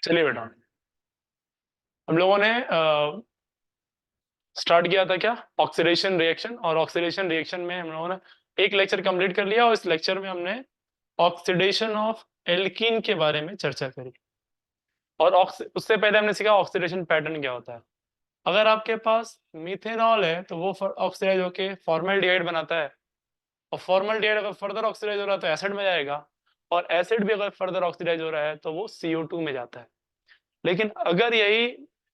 चलिए बेटा, हम लोगों ने स्टार्ट किया था क्या, ऑक्सीडेशन रिएक्शन। और ऑक्सीडेशन रिएक्शन में हम लोगों ने एक लेक्चर कंप्लीट कर लिया और इस लेक्चर में हमने ऑक्सीडेशन ऑफ एल्कीन के बारे में चर्चा करी। और उससे पहले हमने सीखा ऑक्सीडेशन पैटर्न क्या होता है। अगर आपके पास मिथेनॉल है तो वो ऑक्सीडाइज होके फॉर्मल्डिहाइड बनाता है, और फॉर्मल्डिहाइड अगर फर्दर ऑक्सीडाइज हो रहा है तो एसिड में जाएगा, और एसिड भी अगर फर्दर ऑक्सीडाइज हो रहा है तो वो CO2 में जाता है। लेकिन अगर यही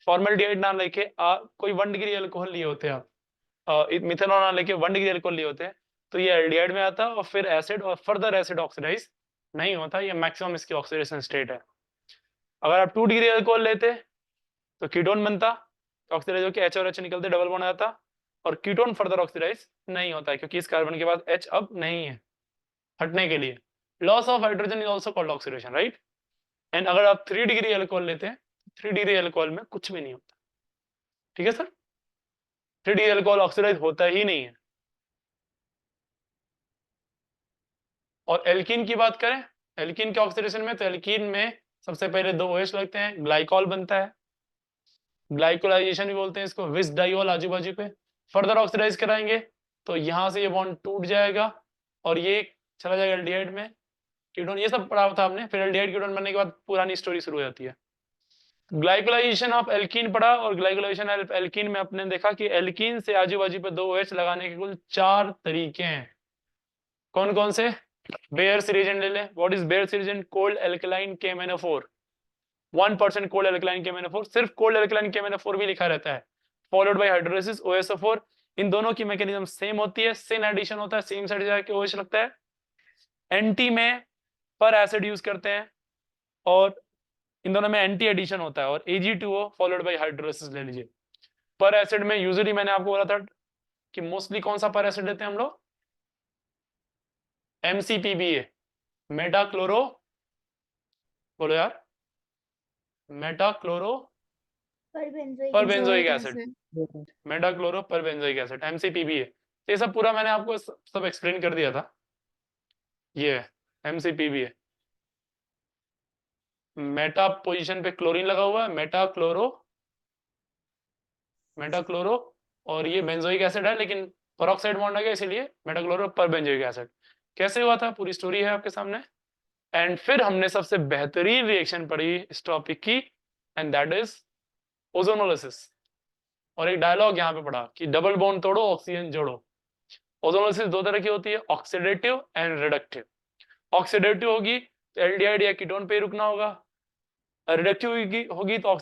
फॉर्मल्डिहाइड ना लेके कोई 1 डिग्री अल्कोहल लिए होते हैं आप, मिथेनॉल ना लेके 1 डिग्री अल्कोहल लिए होते हैं, तो ये एल्डिहाइड में आता और फिर एसिड और फर्दर एसिड ऑक्सीडाइज नहीं होता। ये मैक्सिमम इसकी ऑक्सीडेशन स्टेट है। अगर आप 2 डिग्री अल्कोहल लेते तो कीटोन बनता, ऑक्सीडाइज होकर H और H निकलते, डबल बॉन्ड आता, और कीटोन फर्दर ऑक्सीडाइज नहीं होता है क्योंकि इस कार्बन के पास H अब नहीं है हटने के लिए। Loss of hydrogen is also called oxidation, right. And अगर आप 3 डिग्री अल्कोहल लेते हैं, 3 डिग्री अल्कोहल में कुछ भी नहीं होता। ठीक है सर, 3 डिग्री अल्कोहल ऑक्सीडाइज होता ही नहीं है। और एल्कीन की बात करें, एल्कीन के ऑक्सीडेशन में, तो एल्कीन में सबसे पहले 2 OH लगते हैं, ग्लाइकॉल बनता है, ग्लाइकोलाइजेशन भी बोलते हैं इसको, विस डाइऑल आजू बाजू पे फर्दर ऑक्सीडाइज कराएंगे तो यहां से ये बॉन्ड टूट जाएगा और ये चला जाएगा एल्डिहाइड में। कीटोन ये सब पढ़ा था हमने, फिर एल्डिहाइड कीटोन बनने के बाद पुरानी स्टोरी शुरू हो जाती है। ग्लाइकोलाइजेशन ऑफ एल्कीन पढ़ा, और ग्लाइकोलाइजेशन ऑफ एल्कीन में अपने देखा कि एल्कीन से आजू बाजू पे 2 OH लगाने के कुल 4 तरीके हैं। कौन कौन से? बेयर्स रिएजेंट ले लें। What is bears reagent? Cold alkaline KMnO4, 1% cold alkaline KMnO4, सिर्फ कोल्ड एल्कलाइन KMnO4 भी लिखा रहता है, फॉलोड बाय हाइड्रोलिसिस OSO4। इन दोनों की मैकेनिज्म सेम होती है, सेम एडिशन होता है, सेम साइड जाके OH लगता है। एंटी में पर एसिड यूज करते हैं, और इन दोनों में एंटी एडिशन होता है, और Ag2O फॉलोड बाय हाइड्रोलिसिस ले लीजिए। पर एसिड में यूजुअली मैंने आपको बोला था कि मोस्टली कौन सा पर एसिड लेते हैं हम लोग? MCPBA, मेटाक्लोरो, बोलो यार, metachloro perbenzoic acid, metachloro perbenzoic acid, MCPBA। ये सब पूरा मैंने आपको सब एक्सप्लेन कर दिया था। ये MCPBA, मेटा पोजीशन पे क्लोरीन लगा हुआ है, मेटाक्लोरो, और ये बेंजोइक एसिड है, लेकिन पेरोक्साइड बॉन्ड आ गया इसीलिए मेटाक्लोरो परबेंजोइक एसिड। कैसे हुआ था पूरी स्टोरी है आपके सामने। एंड फिर हमने सबसे बेहतरीन रिएक्शन पढ़ी इस टॉपिक की, एंड दैट इज ओजोनोलिसिस। और एक डायलॉग यहाँ पे पढ़ा कि डबल बॉन्ड तोड़ो, ऑक्सीजन जोड़ो। ओजोनोलिसिस 2 तरह की होती है, ऑक्सीडेटिव एंड रिडक्टिव। ऑक्सीडेटिव होगी तो एल्डिहाइड या कीटोन पे रुकना होगा, रिडक्टिव होगी तो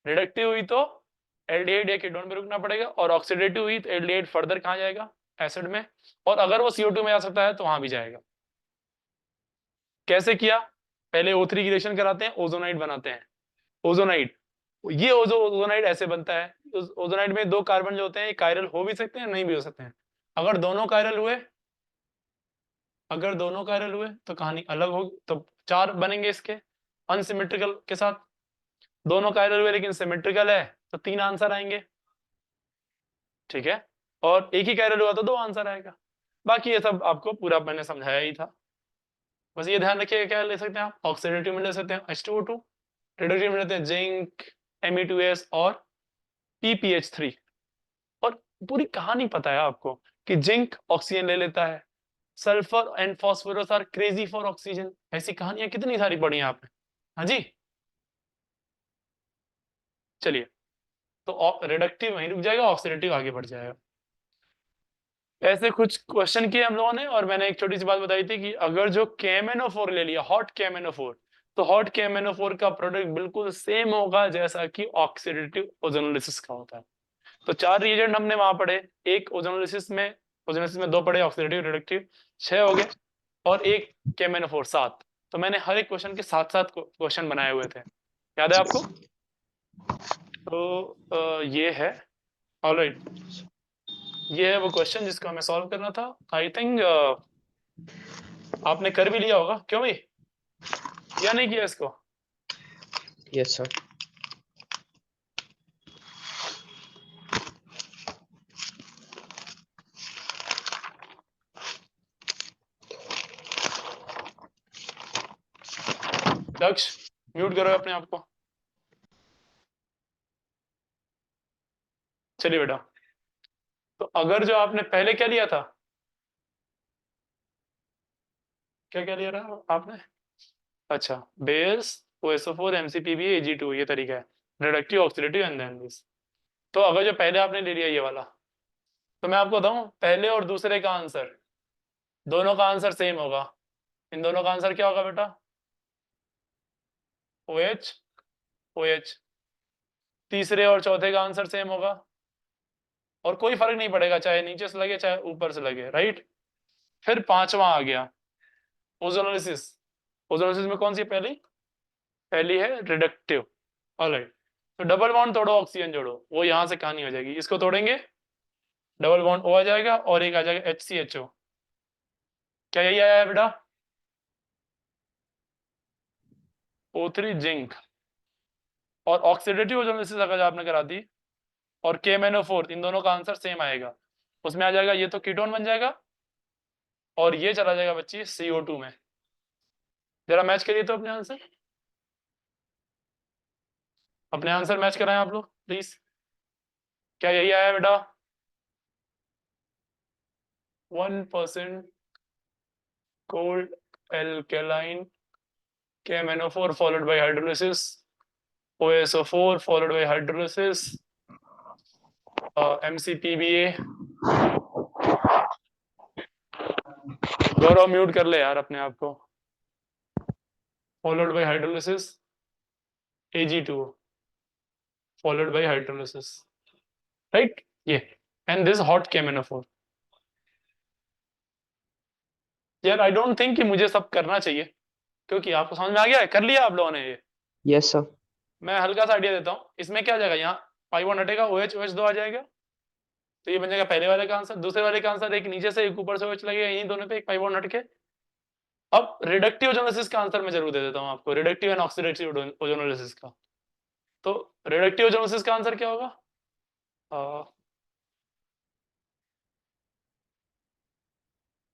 रिडक्टिव हुई तो एल्डिहाइड या कीटोन पे रुकना पड़ेगा, और ऑक्सीडेटिव हुई तो एल्डिहाइड फर्दर कहाँ जाएगा? एसिड में, और अगर वो CO2 में जा सकता है तो वहां भी जाएगा। कैसे किया? पहले O3 की रिएक्शन कराते हैं, ओजोनाइड बनाते हैं। ओजोनाइड, ये ओजोनाइड ऐसे बनता है, ओजोनाइड में 2 कार्बन जो होते हैं कायरल हो भी सकते हैं, नहीं भी हो सकते हैं। अगर दोनों कायरल हुए, तो कहानी अलग होगी, तो 4 बनेंगे इसके अनसिमेट्रिकल के साथ। दोनों कायरल हुए लेकिन सिमेट्रिकल है तो 3 आंसर आएंगे, ठीक है। और एक ही कायरल हुआ तो 2 आंसर आएगा। बाकी ये सब आपको पूरा मैंने समझाया ही था, बस ये ध्यान रखिएगा। क्या ले सकते हैं आप? ऑक्सीडेटिव में ले सकते हैं H2O2, रिडक्टिव में लेते हैं जिंक, Me2S और PPH3। और पूरी कहानी पता है आपको कि जिंक ऑक्सीजन ले लेता है, sulphur and phosphorus are crazy for oxygen. ऐसी कहानियां कितनी सारी पढ़ी हैं आपने। हाँ जी, चलिए, तो रिडक्टिव वहीं रुक जाएगा, ऑक्सीडेटिव आगे बढ़ जाएगा। ऐसे कुछ क्वेश्चन किए हम लोगों ने, और मैंने एक छोटी सी बात बताई थी कि अगर जो KMnO4 ले लिया, हॉट KMnO4, तो हॉट KMnO4 का प्रोडक्ट बिल्कुल सेम होगा जैसा कि ऑक्सीडेटिव ओजोनोलिसिस का होता है। तो 4 रिएजेंट हमने वहां पढ़े, एक ओजोनोलिसिस में 2 पढ़े, ऑक्सीडेटिव रिडक्टिव 6 हो गए, और एक KMnO4 7। तो मैंने हर एक क्वेश्चन के साथ साथ क्वेश्चन बनाए हुए थे, याद है आपको? तो ये है, ऑलराइट, ये है वो क्वेश्चन जिसको हमें सॉल्व करना था। आई थिंक आपने कर भी लिया होगा, क्यों भाई, या नहीं किया इसको? Yes sir. दक्ष म्यूट करो अपने आप को। चलिए बेटा, तो अगर जो आपने पहले क्या लिया था, क्या क्या लिया था आपने? अच्छा, बेस OSO4 MCPB Ag2, ये तरीका है, reductive oxidative and then this. तो अगर जो पहले आपने ले लिया ये वाला, तो मैं आपको बताऊं पहले और दूसरे का आंसर, दोनों का आंसर सेम होगा। इन दोनों का आंसर क्या होगा बेटा? OH OH। तीसरे और चौथे का आंसर सेम होगा, और कोई फर्क नहीं पड़ेगा चाहे नीचे से लगे चाहे ऊपर से लगे, राइट। फिर पांचवा आ गया ओजोनोलिसिस। ओजोनोलिसिस में कौन सी पहली? पहली है रिडक्टिव। ऑलराइट, तो डबल बॉन्ड तोड़ो, ऑक्सीजन जोड़ो, वो यहां से कहानी हो जाएगी। इसको तोड़ेंगे, डबल बॉन्ड O आ जाएगा और एक आ जाएगा HCHO। क्या यही आया है बेटा? O3 zinc. और ऑक्सीडेटिव ओजोनोलिसिस अगर आपने करा दी और KMnO4, इन दोनों का आंसर सेम आएगा। उसमें आ जाएगा, ये तो कीटोन बन जाएगा और ये चला जाएगा बच्ची CO2 में। जरा मैच करिए तो अपने आंसर, अपने आंसर मैच कराएं आप लोग प्लीज। क्या यही आया बेटा? 1% cold alkaline KMnO4 followed by hydrolysis, OSO4 followed by hydrolysis, MCPBA। Gaurav mute कर ले यार अपने आप को। followed by hydrolysis Ag2 followed by hydrolysis, right, ये, and this hot KMnO4। यार आई डोंट थिंक कि मुझे सब करना चाहिए, क्योंकि आपको समझ में आ गया है, कर लिया आप लोगों ने ये। Yes, sir. मैं हल्का सा आइडिया देता हूँ, इसमें क्या आ जाएगा, यहाँ पाई 1 हटेगा, OH OH2 आ जाएगा, तो ये बन जाएगा पहले वाले का आंसर। दूसरे वाले का आंसर एक नीचे से एक ऊपर से OH लगेगा, यहीं दोनों पे एक पाई 1 हटके। अब रिडक्टिव ओजोनोलिसिस का आंसर मैं जरूर दे देता हूँ आपको, रिडक्टिव एंड ऑक्सीडेटिव ओजोनोलिसिस का। तो रिडक्टिव ओजोनोलिसिस का आंसर क्या होगा?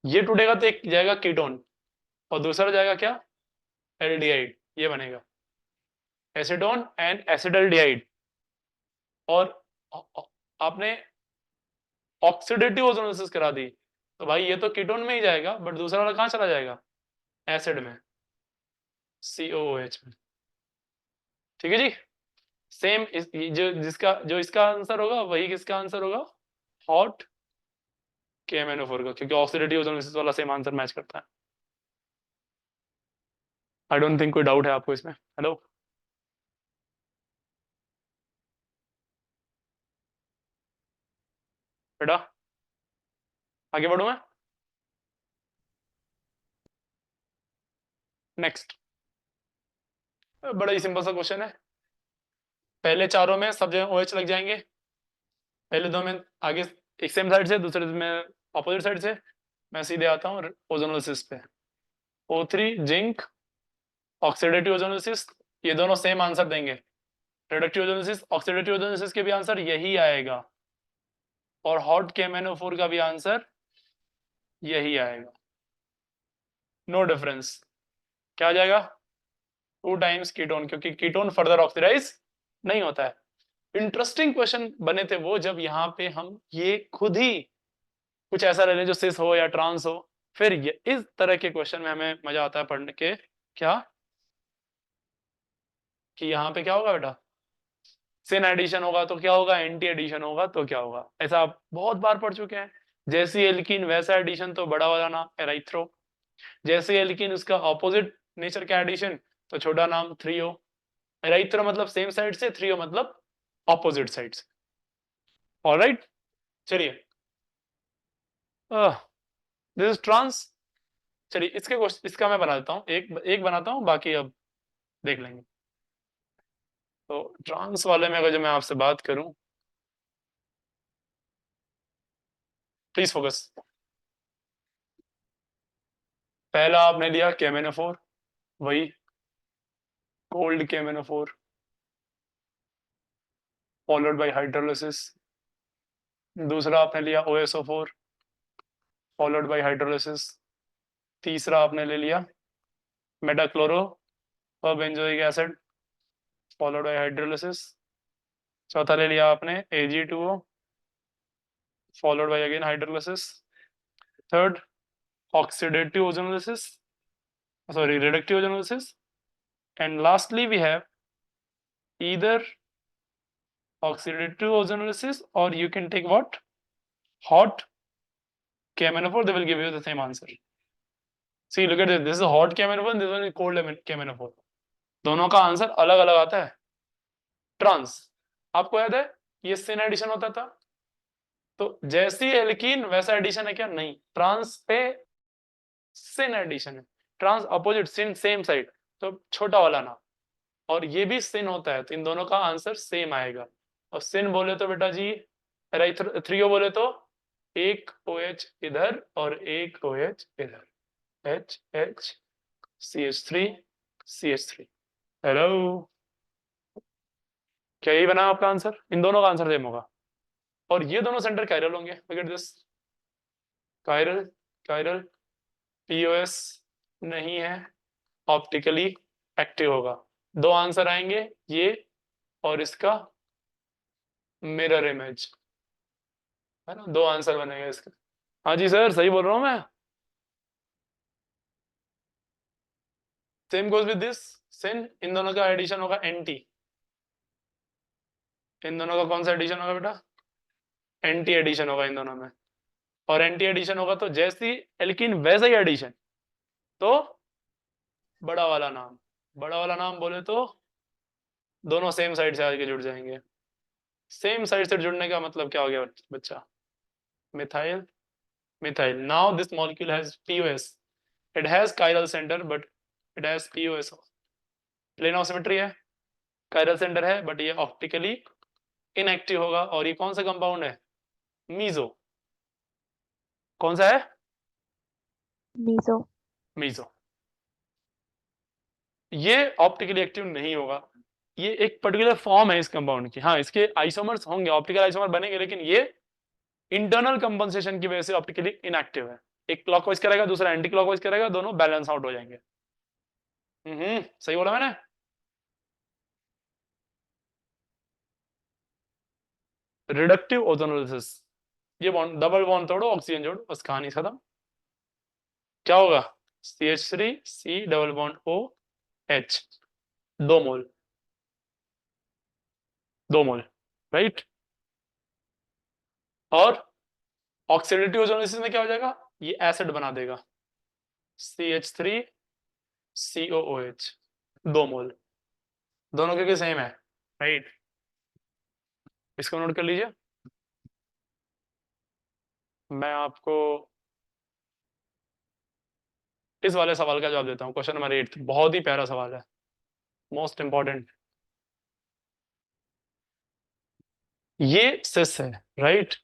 ये टूटेगा तो एक जाएगा कीटोन और दूसरा जाएगा क्या? एल्डिहाइड, ये बनेगा एसिडोन एंड एसिडल्डिहाइड। और आपने ऑक्सीडेटिव ओजोनोलिसिस करा दी, तो भाई ये तो कीटोन में ही जाएगा, बट दूसरा वाला कहाँ चला जाएगा? एसिड में, COOH में। ठीक है जी, सेम जो इसका आंसर होगा वही किसका आंसर होगा? हॉट KMnO4 का, क्योंकि ऑक्सीडेटिव ओजोनोलिसिस वाला सेम आंसर मैच करता है। आई डोंट थिंक कोई डाउट है आपको इसमें। हेलो बेटा, आगे बढ़ू मैं? नेक्स्ट, बड़ा ही सिंपल सा क्वेश्चन है। पहले चारों में सब जगह OH लग जाएंगे, पहले दो में आगे एक सेम साइड से, दूसरे में अपोजिट साइड से। मैं सीधे आता हूँ ओजोनोलिसिस पे। O3 जिंक, ऑक्सीडेटिव ओजोनोलिसिस, ये दोनों सेम आंसर देंगे। रिडक्टिव ओजोनोलिसिस, ऑक्सीडेटिव ओजोनोलिसिस के भी आंसर यही आएगा, और हॉट KMnO4 का भी आंसर यही आएगा, नो डिफरेंस। क्या आ जाएगा? 2 टाइम्स कीटोन, क्योंकि कीटोन फर्दर ऑक्सीडाइज नहीं होता है। इंटरेस्टिंग क्वेश्चन बने थे वो जब यहाँ पे हम ये खुद ही कुछ ऐसा ले लें जो सिस हो या ट्रांस हो, फिर ये इस तरह के क्वेश्चन में हमें मजा आता है पढ़ने के। क्या कि यहाँ पे क्या होगा बेटा? सिन एडिशन होगा तो क्या होगा, एंटी एडिशन होगा तो क्या होगा, ऐसा आप बहुत बार पढ़ चुके हैं। जैसी एल्कीन वैसा एडिशन तो बड़ा वाला नाम एराइथ्रो, जैसे एल्कीन उसका ऑपोजिट नेचर का एडिशन तो छोटा नाम थ्रियो। एराइथ्रो मतलब सेम साइड से, थ्रियो मतलब ऑपोजिट साइड से। ऑलराइट, चलिए, दिस इज ट्रांस। चलिए इसका मैं बना देता हूँ, एक एक बनाता हूँ, बाकी अब देख लेंगे। तो ट्रांस वाले में अगर जो मैं आपसे बात करूं, प्लीज फोकस। पहला आपने लिया KMnO4, वही cold KMnO4 followed by hydrolysis. दूसरा आपने लिया OSO4 फॉलोड बाय हाइड्रोलिसिस। तीसरा आपने ले लिया मेटाक्लोरो और benzoic acid followed by hydrolysis. चौथा ले लिया आपने Ag2O followed by again hydrolysis. Third oxidative ozonolysis, sorry, reductive ozonolysis, and lastly we have either oxidative ozonolysis or you can take what, hot KMnO4. They will give you the same answer. See, look at this, this is a hot KMnO4, this one is cold KMnO4. दोनों का answer अलग अलग आता है। Trans, आपको याद है ये सिन एडिशन होता था, तो जैसी एल्कीन वैसा एडिशन है क्या? नहीं, ट्रांस पे सिन एडिशन है, ट्रांस अपोजिट, सिन सेम साइड, तो छोटा वाला नाम, और ये भी सिन होता है, तो इन दोनों का आंसर सेम आएगा। और सिन बोले तो बेटा जी, थ्रियो बोले तो एक OH इधर और एक OH इधर, H CH3 CH3। हेलो, क्या यही बना आपका आंसर? इन दोनों का आंसर सेम होगा, और ये दोनों सेंटर कायरल होंगे। Look at this, chiral chiral, POS नहीं है, ऑप्टिकली एक्टिव होगा। दो आंसर आएंगे, ये और इसका मिरर इमेज, है ना, दो आंसर बनेगा इसका। हाँ जी सर, सही बोल रहा हूँ मैं। सेम गोज विद दिस सिन, इन दोनों का एडिशन होगा एंटी, इन दोनों का कौन सा एडिशन होगा बेटा? एंटी एडिशन होगा इन दोनों में, और एंटी एडिशन होगा तो जैसी एल्कीन वैसा ही एडिशन, तो बड़ा वाला नाम, बड़ा वाला नाम बोले तो दोनों सेम साइड से आके जुड़ जाएंगे। सेम साइड से जुड़ने का मतलब क्या हो गया बच्चा? Methyl methyl. Now this molecule has POS, it has chiral centre but it has POS, plane of symmetry है, कायरल सेंटर है, बट ये ऑप्टिकली इनएक्टिव होगा। और ये कौन सा कंपाउंड है? मीजो। कौन सा है? मीजो। मीजो। ये ऑप्टिकली एक्टिव नहीं होगा, ये एक पर्टिकुलर फॉर्म है इस कंपाउंड की। हाँ, इसके आइसोमर्स होंगे, ऑप्टिकल आइसोमर बनेंगे, लेकिन ये इंटरनल कंपनसेशन की वजह से ऑप्टिकली इनएक्टिव है। एक क्लॉकवाइज करेगा, दूसरा एंटी क्लॉकवाइज करेगा, दोनों बैलेंस आउट हो जाएंगे। सही बोला मैंने? रिडक्टिव ओजोनोलिसिस, ये बॉन्ड, डबल बॉन्ड तोड़ो, ऑक्सीजन जोड़ो, बस कहानी खत्म। क्या होगा? CH3C डबल बॉन्ड OH, 2 मोल, 2 मोल, राइट। और ऑक्सीडेटिव ओजोनोलिसिस में क्या हो जाएगा? ये एसिड बना देगा, CH3COOH, 2 मोल, दोनों के सेम है, राइट। इसको नोट कर लीजिए। मैं आपको इस वाले सवाल का जवाब देता हूँ, क्वेश्चन नंबर 8, बहुत ही प्यारा सवाल है, मोस्ट इंपॉर्टेंट। ये सिस है, राइट,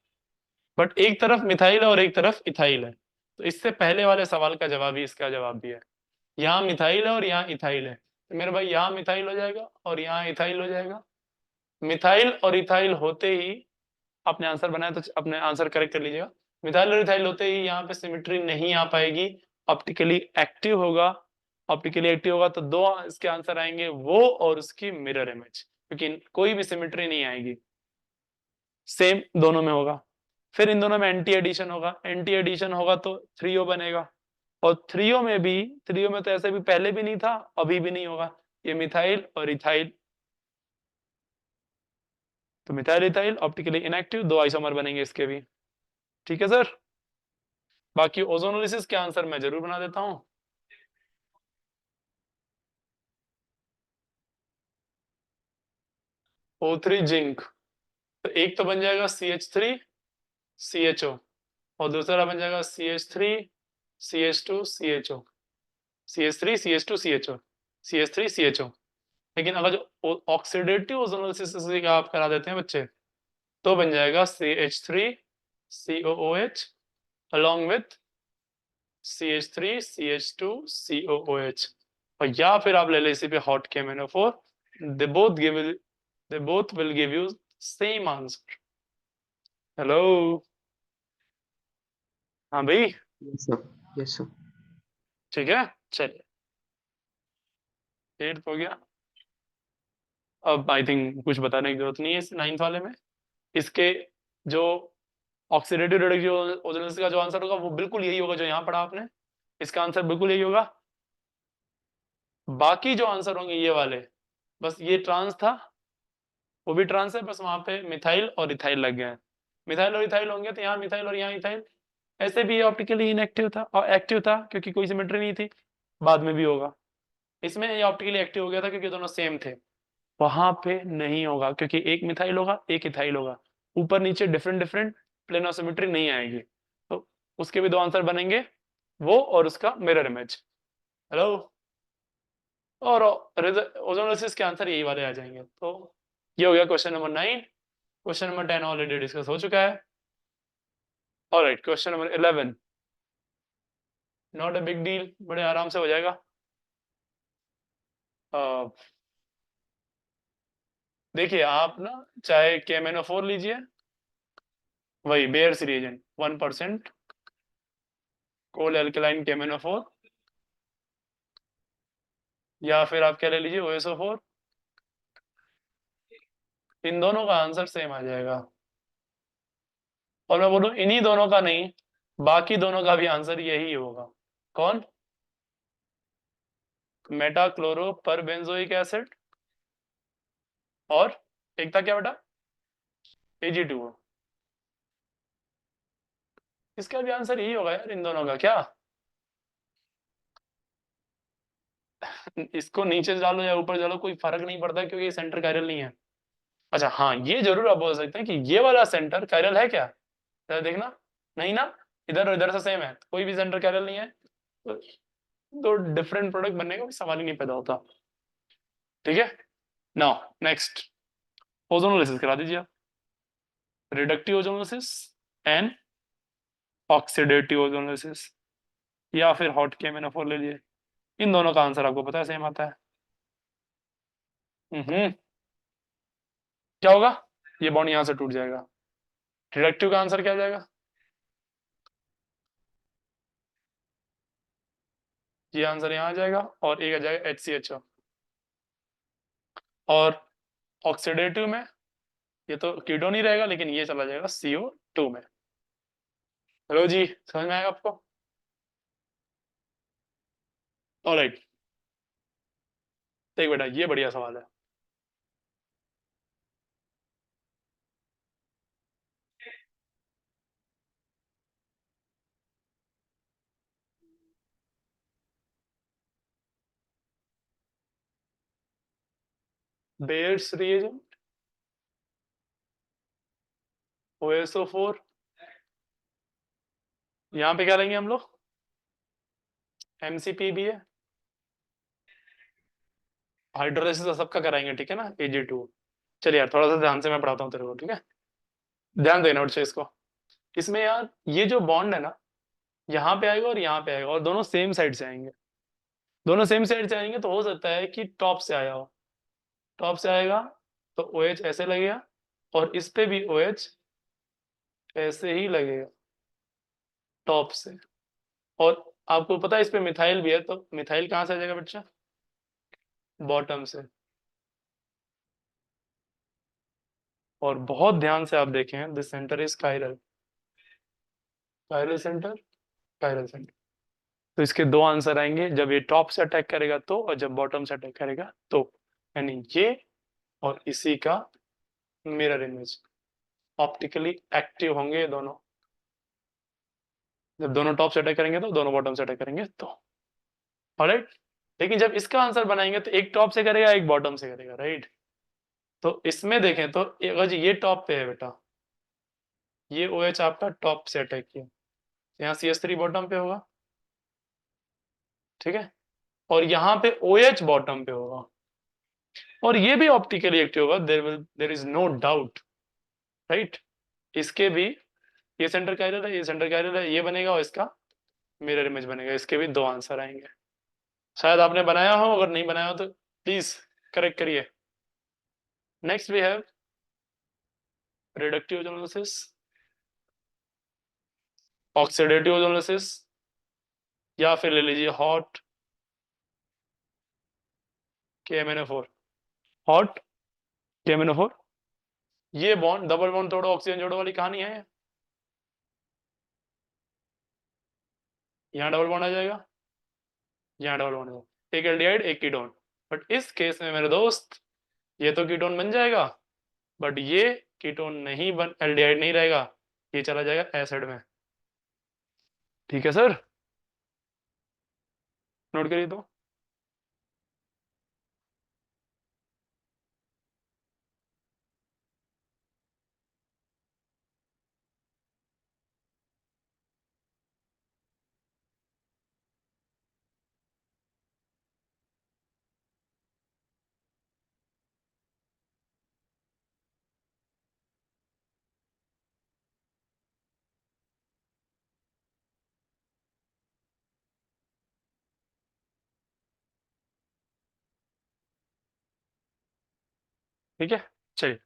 बट एक तरफ मिथाइल है और एक तरफ इथाइल है, तो इससे पहले वाले सवाल का जवाब ही इसका जवाब भी है। यहाँ मिथाइल है और यहाँ इथाइल है, तो मेरे भाई यहाँ मिथाइल हो जाएगा और यहाँ इथाइल हो जाएगा। मिथाइल और इथाइल होते ही आपने आंसर बनाया, तो अपने आंसर करेक्ट कर लीजिएगा। मिथाइल और इथाइल होते ही यहाँ पे सिमेट्री नहीं आ पाएगी, ऑप्टिकली एक्टिव होगा, ऑप्टिकली एक्टिव होगा तो दो इसके आंसर आएंगे, वो और उसकी मिरर इमेज, क्योंकि कोई भी सिमेट्री नहीं आएगी, सेम दोनों में होगा। फिर इन दोनों में एंटी एडिशन होगा, एंटी एडिशन होगा तो 3O बनेगा, और 3O में भी, 3O में तो ऐसे भी पहले भी नहीं था, अभी भी नहीं होगा, ये मिथाइल और इथाइल, तो methyl ethyl optically inactive, 2 isomer बनेंगे इसके भी। ठीक है सर, बाकी ओजोनोलिसिस के आंसर मैं जरूर बना देता हूं। O3 जिंक, तो एक तो बन जाएगा CH3 CHO, और दूसरा बन जाएगा CH3 CH2 CHO, CH3 CH2 CHO, CH3 CHO। लेकिन अगर जो ऑक्सीडेटिव ओजोनोलिसिस आप करा देते हैं बच्चे, तो बन जाएगा CH3 COOH along with CH3 CH2 COOH, और या फिर आप ले ले इसी पे hot KMnO4, they both will give you same answer। Hello, हाँ भाई, Yes, sir. Yes, sir. ठीक है, चलिए। 8th हो गया। अब आई थिंक कुछ बताने की जरूरत नहीं है इस 9th वाले में। इसके जो ऑक्सीडेटिव रिडक्टिव ओजोनोलिसिस का जो आंसर होगा वो बिल्कुल यही होगा जो यहाँ पढ़ा आपने। इसका आंसर बिल्कुल यही होगा। बाकी जो आंसर होंगे ये वाले, बस ये ट्रांस था, वो भी ट्रांस है, बस वहां पे मिथाइल और इथाइल लग गए हैं। मिथाइल और इथाइल होंगे तो यहाँ मिथाइल और यहाँ इथाइल। ऐसे भी ऑप्टिकली इनएक्टिव था और एक्टिव था क्योंकि कोई सिमेट्री नहीं थी। बाद में भी होगा। इसमें ये ऑप्टिकली एक्टिव हो गया था क्योंकि दोनों सेम थे। वहां पे नहीं होगा क्योंकि एक मिथाइल होगा एक इथाइल होगा। ऊपर नीचे different different plane of symmetry नहीं आएगी। तो उसके भी दो आंसर बनेंगे, वो और उसका मिरर इमेज। हेलो। और ओजोनोलिसिस के आंसर यही वाले आ जाएंगे। तो ये हो गया question number 9। Question number 10 already discuss हो चुका है। Alright, question number 11, not a big deal, बड़े आराम से हो जाएगा। देखिए आप ना चाहे KMnO4 लीजिए, वही बेयर्स रिएजेंट 1% कोल एल्कलाइन KMnO4, या फिर आप क्या ले लीजिए OSO4। इन दोनों का आंसर सेम आ जाएगा। और मैं बोलूं इन्हीं दोनों का नहीं, बाकी दोनों का भी आंसर यही होगा। कौन? मेटाक्लोरो पर बेंजोइक एसिड, और एक था क्या बेटा? AG2। इसका भी आंसर यही होगा यार, इन दोनों का। क्या इसको नीचे से डालो या ऊपर से डालो कोई फर्क नहीं पड़ता क्योंकि ये सेंटर कायरल नहीं है। अच्छा हाँ, ये जरूर आप बोल सकते हैं कि ये वाला सेंटर कायरल है क्या? जरा देखना। नहीं ना, इधर और इधर से सेम है, कोई भी सेंटर कायरल नहीं है। तो दो डिफरेंट प्रोडक्ट बनने का कोई सवाल ही नहीं पैदा होता। ठीक है। नाउ नेक्स्ट, ओजोनोलिसिस करा दीजिए आप। Reductive ozonolysis and oxidative ozonolysis, या फिर हॉट KMnO4 ले लीजिए। इन दोनों का आंसर आपको पता है सेम आता है। क्या होगा? ये बॉन्ड यहां से टूट जाएगा। रिडक्टिव का आंसर क्या आ जाएगा? ये आंसर यहाँ आ जाएगा और एक आ जाएगा HCHO। और ऑक्सीडेटिव में ये तो कीटोन ही रहेगा, लेकिन ये चला जाएगा CO2 में। हेलो जी, समझ में आएगा आपको? ऑलराइट, देख बेटा ये बढ़िया सवाल है। बेयर्स रिएजेंट, OSO4, यहाँ पे क्या लेंगे हम लोग? MCP भी है। हाइड्रोलिसिस तो सबका कराएंगे, ठीक है ना? AG2। चलिए यार थोड़ा सा ध्यान से मैं पढ़ाता हूँ तेरे को, ठीक है? ध्यान देना उठ से इसको। इसमें यार ये जो बॉन्ड है ना, यहाँ पे आएगा और यहाँ पे आएगा और दोनों सेम साइड से आएंगे। दोनों सेम साइड से आएंगे तो हो सकता है कि टॉप से आया हो। टॉप से आएगा तो OH ऐसे लगेगा और इस पे भी OH ऐसे ही लगेगा टॉप से। और आपको पता है इस पे मिथाइल भी है, तो मिथाइल कहाँ से आ जाएगा बच्चा? बॉटम से। और बहुत ध्यान से आप देखें, this centre is chiral. Chiral centre, chiral centre. तो इसके दो आंसर आएंगे, जब ये टॉप से अटैक करेगा तो, और जब बॉटम से अटैक करेगा तो। यानी ये और इसी का मिरर इमेज, ऑप्टिकली एक्टिव होंगे ये दोनों। जब दोनों टॉप से अटैक करेंगे तो, दोनों बॉटम से अटैक करेंगे तो। ऑलराइट। लेकिन जब इसका आंसर बनाएंगे तो एक टॉप से करेगा एक बॉटम से करेगा, राइट? तो इसमें देखें तो अगर ये टॉप पे है बेटा, ये OH आपका टॉप से अटैक किया, यहाँ CH3 बॉटम पे होगा, ठीक है? और यहाँ पे OH बॉटम पे होगा और ये भी ऑप्टिकली एक्टिव होगा, there is no doubt, right? इसके भी ये सेंटर कायरल है, ये सेंटर कायरल है, ये बनेगा और इसका मिरर इमेज बनेगा। इसके भी दो आंसर आएंगे। शायद आपने बनाया हो, अगर नहीं बनाया हो तो प्लीज करेक्ट करिए। Next we have reductive ozonolysis, oxidative ozonolysis, या फिर ले लीजिए हॉट KMnO4 हॉट KMnO4। ये बॉन्ड डबल बॉन्ड तोड़ो ऑक्सीजन जोड़ो वाली कहानी है। यहाँ डबल बॉन्ड आ जाएगा, यहाँ डबल बॉन्ड, एक एल्डिहाइड एक कीटोन। बट इस केस में मेरे दोस्त ये तो कीटोन बन जाएगा, बट ये कीटोन नहीं बन, एल्डिहाइड नहीं रहेगा, ये चला जाएगा एसिड में। ठीक है सर, नोट करिए तो। ठीक है, चलिए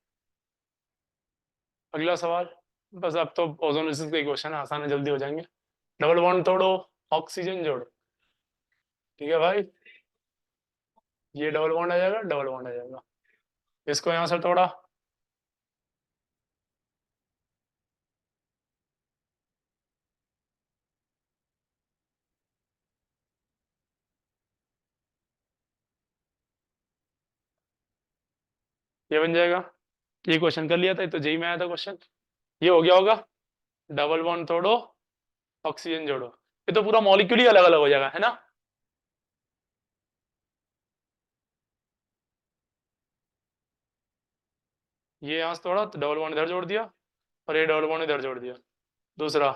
अगला सवाल। बस अब तो ओजोनोसिस के क्वेश्चन आसान है, जल्दी हो जाएंगे। डबल बॉन्ड तोड़ो ऑक्सीजन जोड़ो। ठीक है भाई, ये डबल बॉन्ड आ जाएगा, डबल बॉन्ड आ जाएगा, इसको यहां से तोड़ा, ये बन जाएगा। ये क्वेश्चन कर लिया था, ये तो जेई में आया था क्वेश्चन। ये हो गया होगा, डबल बॉन्ड तोड़ो ऑक्सीजन जोड़ो। ये तो पूरा मॉलिक्यूल ही अलग अलग हो जाएगा, है ना। ये यहां से तोड़ा तो डबल बॉन्ड इधर जोड़ दिया, और ये डबल बॉन्ड इधर जोड़ दिया। दूसरा,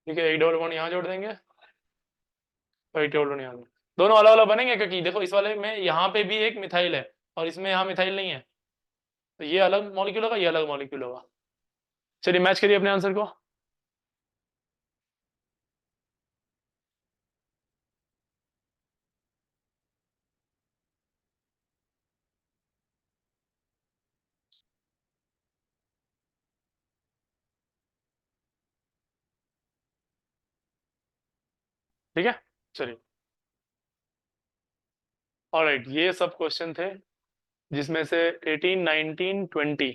ठीक है, एक डबल बॉन्ड यहाँ जोड़ देंगे, और एक डबल बॉन्ड यहाँ। दोनों अलग अलग बनेंगे, क्योंकि देखो इस वाले में यहाँ पे भी एक मिथाइल है, और इसमें यहाँ मिथाइल नहीं है, तो ये अलग मॉलिक्यूल होगा, ये अलग मॉलिक्यूल होगा। चलिए मैच करिए अपने आंसर को। ठीक है, चलिए। ऑलराइट, ये सब क्वेश्चन थे, जिसमें से 18, 19, 20,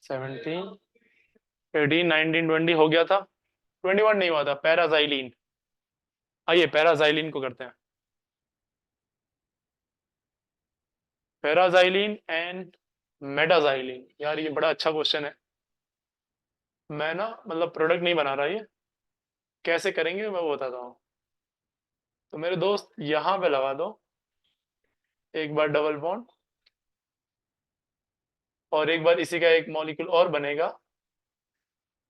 17, 18, 19, 20 हो गया था। 21 नहीं हुआ था, पैराजाइलिन। आइए पैराजाइलिन को करते हैं। पैराजाइलिन एंड मेडाजाइलिन, यार ये बड़ा अच्छा क्वेश्चन है। मैं ना मतलब प्रोडक्ट नहीं बना रहा, ये कैसे करेंगे मैं वो बताता हूँ। तो मेरे दोस्त यहाँ पे लगा दो एक बार डबल बॉन्ड, और एक बार इसी का एक मॉलिक्यूल और बनेगा,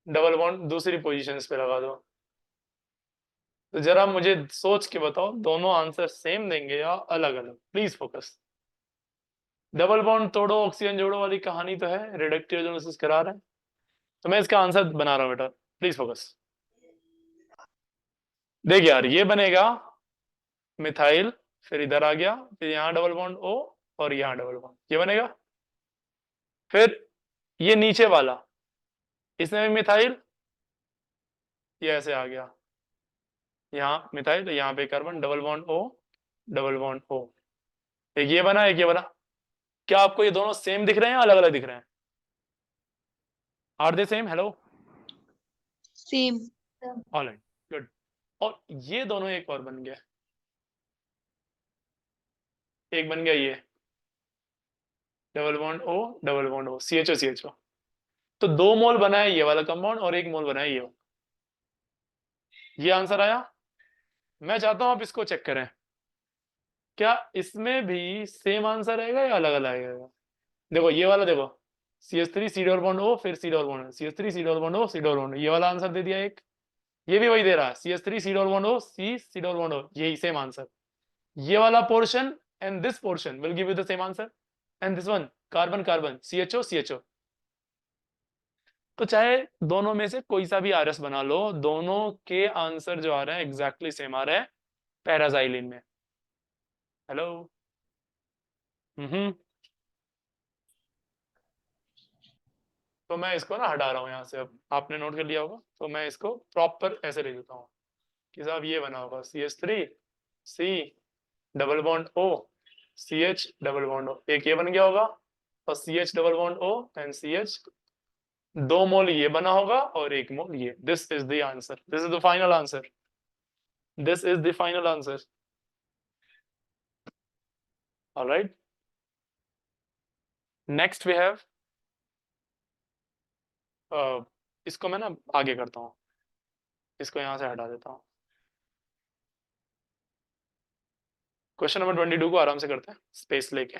डबल बॉन्ड दूसरी पोजीशंस पे लगा दो। तो जरा मुझे सोच के बताओ, दोनों आंसर सेम देंगे या अलग अलग, प्लीज फोकस। डबल बॉन्ड तोड़ो ऑक्सीजन जोड़ो वाली कहानी तो है, रिडक्टिव ओजोनोसिस करा रहे हैं, तो मैं इसका आंसर बना रहा हूँ बेटा, प्लीज फोकस। देख यार, ये बनेगा मिथाइल, फिर इधर आ गया, फिर यहाँ डबल बॉन्ड ओ, और यहाँ डबल बॉन्ड, ये बनेगा। फिर ये नीचे वाला, इसमें भी मिथाइल, ये ऐसे आ गया, यहाँ मिथाइल, यहाँ पे carbon, double bond O, double bond O, एक ये बना, एक ये बना। क्या आपको ये दोनों सेम दिख रहे हैं या अलग अलग दिख रहे हैं? Are they same? Hello, same. Alright, good. और ये दोनों एक और बन गया, एक बन गया ये double bond O, double bond O, CHO CHO। तो 2 मोल बना है ये वाला कंपाउंड, और 1 मोल बना है ये आंसर आया। मैं चाहता हूं आप इसको चेक करें, क्या इसमें भी सेम आंसर आएगा या अलग अलग आएगा। देखो ये वाला, देखो CH3 C double bond O, फिर C double bond, CH3 C double bond O, C double bond, ये वाला आंसर दे दिया एक। ये भी वही दे रहा है, CH3 C double bond O, C double bond O, यही सेम आंसर। ये वाला portion and this portion will give you the same answer, and this one carbon carbon CHO CHO। तो चाहे दोनों में से कोई सा भी RS बना लो, दोनों के आंसर जो आ रहे हैं एग्जैक्टली सेम आ रहे हैं पैराजाइलिन में। हेलो, तो मैं इसको ना हटा रहा हूँ यहाँ से, अब आपने नोट कर लिया होगा, तो मैं इसको प्रॉपर ऐसे ले लेता हूँ। कि साहब ये बना होगा CH3 C double bond O CH double bond O, एक ये बन गया होगा और CH double bond O and CH, 2 mole ये बना होगा और 1 मोल ये. This is the answer, this is the final answer, this is the final answer. Alright, next we have, इसको मैं ना आगे करता हूँ, इसको यहां से हटा देता हूँ. क्वेश्चन नंबर 22 को आराम से करते हैं स्पेस लेके.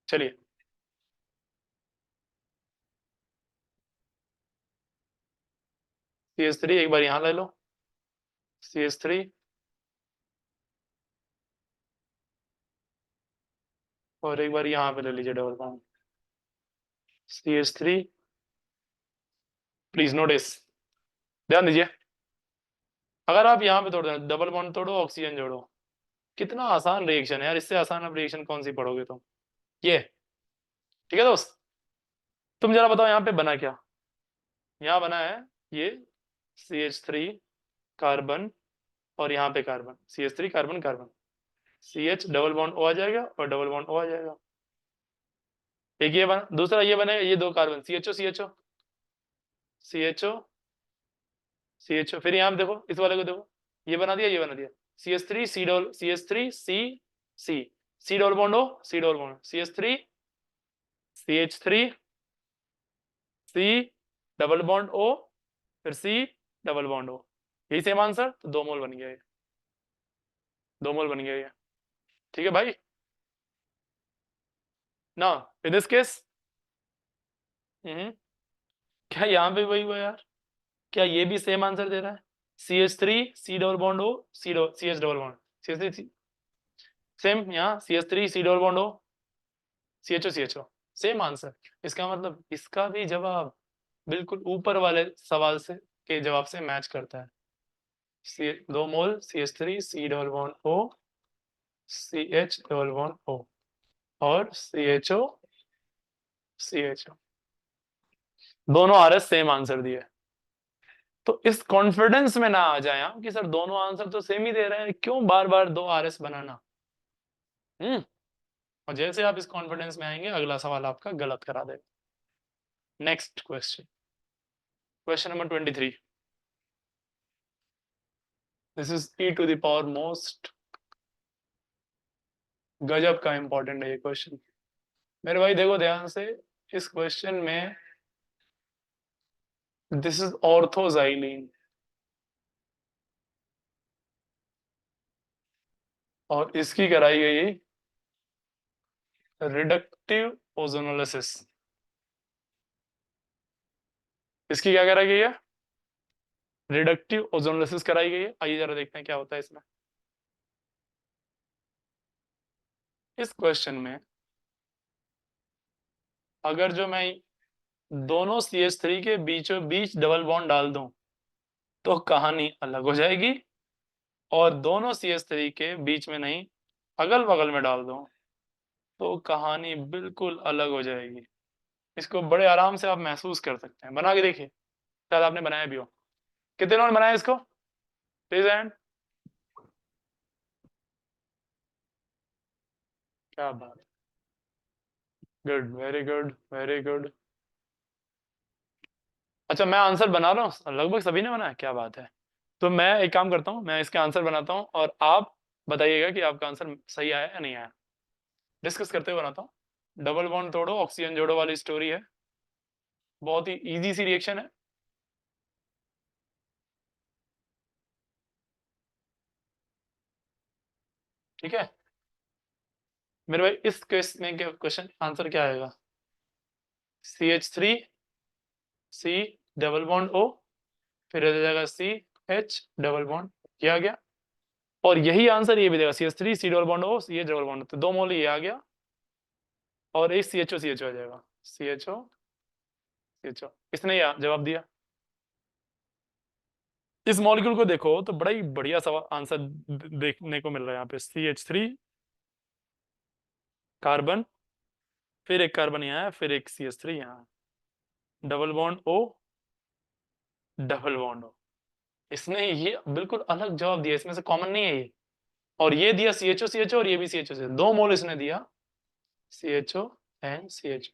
चलिए, CH3 एक बार यहां ले लो, CH3 और एक बार यहां पे ले लीजिए double bond CH3. Please notice, ध्यान दीजिए, अगर आप यहाँ पे तोड़ दें, डबल बॉन्ड तोड़ो ऑक्सीजन जोड़ो, कितना आसान रिएक्शन है यार, इससे आसान आप रिएक्शन कौन सी पढ़ोगे तुम. ये ठीक है दोस्त, तुम जरा बताओ यहाँ पे बना क्या. यहाँ बना है ये CH3 कार्बन और यहाँ पे carbon, CH3 carbon carbon, CH double bond O आ जाएगा और डबल बॉन्ड O आ जाएगा. एक ये बना, दूसरा ये बनेगा, ये 2 carbon CHO CHO CHO CHO, फिर यहाँ पे देखो, इस वाले को देखो, ये बना दिया, ये बना दिया, CH3 C double, CH3 C C C double bond O C double bond, CH3 CH3 C double bond O फिर C डबल बॉन्ड O, यही सेम आंसर. तो 2 मोल बन गया ये, 2 मोल बन गया ये. ठीक है भाई. ना इन दिस केस, क्या यहाँ पे वही हुआ यार, क्या ये भी सेम आंसर दे रहा है. CH3 C double bond O CH double bond, CH3 same, यहाँ CH3 C double bond O CHO CHO, same answer. इसका मतलब इसका भी जवाब बिल्कुल ऊपर वाले सवाल से के जवाब से मैच करता है. 2 मोल CH3 C double bond O CH double bond O और CHO CHO, दोनों RS सेम आंसर दिए. तो इस कॉन्फिडेंस में ना आ जाए हम कि सर दोनों आंसर तो सेम ही दे रहे हैं, क्यों बार बार 2 RS बनाना. और जैसे आप इस कॉन्फिडेंस में आएंगे, अगला सवाल आपका गलत करा देगा. Next question, question number 23. This is E to the power most, गजब का इंपॉर्टेंट है ये क्वेश्चन. मेरे भाई देखो ध्यान से, इस क्वेश्चन में दिस इज ऑर्थोजाइलिन और इसकी कराई गई रिडक्टिव ओजोनोलिसिस. इसकी क्या कराई गई है, रिडक्टिव ओजोनोलिसिस कराई गई है. आइए जरा देखते हैं क्या होता है इसमें. इस क्वेश्चन में अगर जो मैं दोनों CH3 के बीचों बीच डबल बॉन्ड डाल दूं तो कहानी अलग हो जाएगी, और दोनों CH3 के बीच में नहीं, अगल बगल में डाल दूं तो कहानी बिल्कुल अलग हो जाएगी. इसको बड़े आराम से आप महसूस कर सकते हैं, बना के देखिए, शायद आपने बनाया भी हो. कितने लोगों ने बनाया इसको, प्लीज हैंड. क्या बात, good, very good, very good. अच्छा, मैं आंसर बना रहा हूँ, लगभग सभी ने बनाया, क्या बात है. तो मैं एक काम करता हूँ, मैं इसका आंसर बनाता हूँ और आप बताइएगा कि आपका आंसर सही आया या नहीं आया. डिस्कस करते हुए बनाता हूँ. डबल बॉन्ड तोड़ो ऑक्सीजन जोड़ो वाली स्टोरी है, बहुत ही इजी सी रिएक्शन है. ठीक है मेरे भाई, इस केस में क्या क्वेश्चन आंसर क्या आएगा, CH3 C double bond O फिर आ जाएगा CH डबल बॉन्ड, ये आ गया. और यही आंसर ये भी देगा, CH3 C double bond O CH double bond, तो 2 मोल ये आ गया और एक CHO CHO आ जाएगा, CHO CHO. इसने जवाब दिया. इस मॉलिक्यूल को देखो तो बड़ा ही बढ़िया सवाल आंसर देखने को मिल रहा है यहाँ पे. CH3 कार्बन, फिर एक कार्बन यहाँ है, फिर एक CH3 यहाँ. Double bond O, double bond O। इसने ये बिल्कुल अलग जवाब दिया, इसमें से कॉमन नहीं है ये। और ये दिया CHO CHO और ये भी CHO से 2 मोल इसने दिया CHO एंड CHO।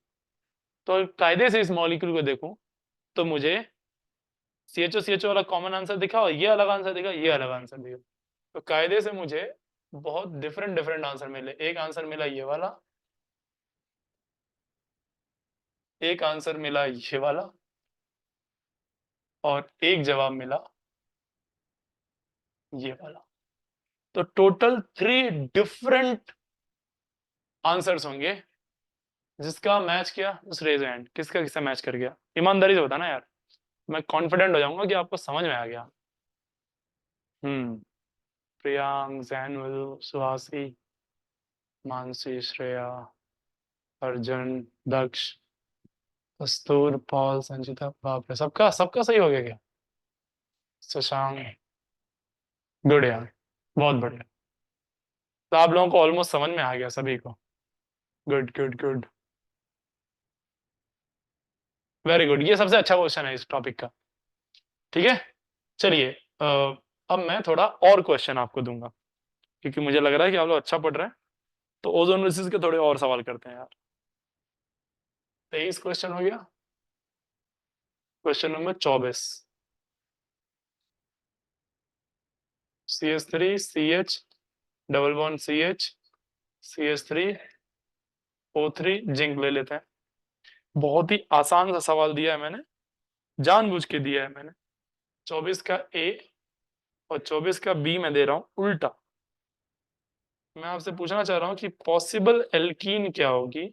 तो कायदे से इस मॉलिक्यूल को देखूं तो मुझे CHO CHO वाला कॉमन आंसर दिखा और ये अलग आंसर दिखा, ये अलग आंसर दिखा। तो कायदे से मुझे बहुत डिफरेंट डिफरेंट आंसर मिले। एक आंसर मिला ये वाला, एक आंसर मिला ये वाला, और एक जवाब मिला ये वाला। तो टोटल 3 डिफरेंट आंसर्स होंगे जिसका मैच किया। जस्ट रेज हैंड, किसका किससे मैच कर गया, ईमानदारी से बताना यार, मैं कॉन्फिडेंट हो जाऊंगा कि आपको समझ में आ गया। प्रियांक, जैनुल, सुहासी, मानसी, श्रेया, अर्जुन, दक्ष, कस्तूर, पॉल, संचिता, बाप रे, सबका सबका सही हो गया क्या? शशांक, गुड यार, बहुत बढ़िया। तो आप लोगों को ऑलमोस्ट समझ में आ गया सभी को। Good good good, very good. ये सबसे अच्छा क्वेश्चन है इस टॉपिक का। ठीक है, चलिए अब मैं थोड़ा और क्वेश्चन आपको दूंगा, क्योंकि मुझे लग रहा है कि आप लोग अच्छा पढ़ रहे हैं। तो ओजोन रिसेस के थोड़े और सवाल करते हैं यार। 23 क्वेश्चन हो गया। Question number 24, CH3 CH double bond CH CH3 O3 zinc ले लेते हैं। बहुत ही आसान सा सवाल दिया है मैंने, जानबूझ के दिया है मैंने। 24 का A और 24 का B में दे रहा हूं उल्टा। मैं आपसे पूछना चाह रहा हूं कि पॉसिबल एल्कीन क्या होगी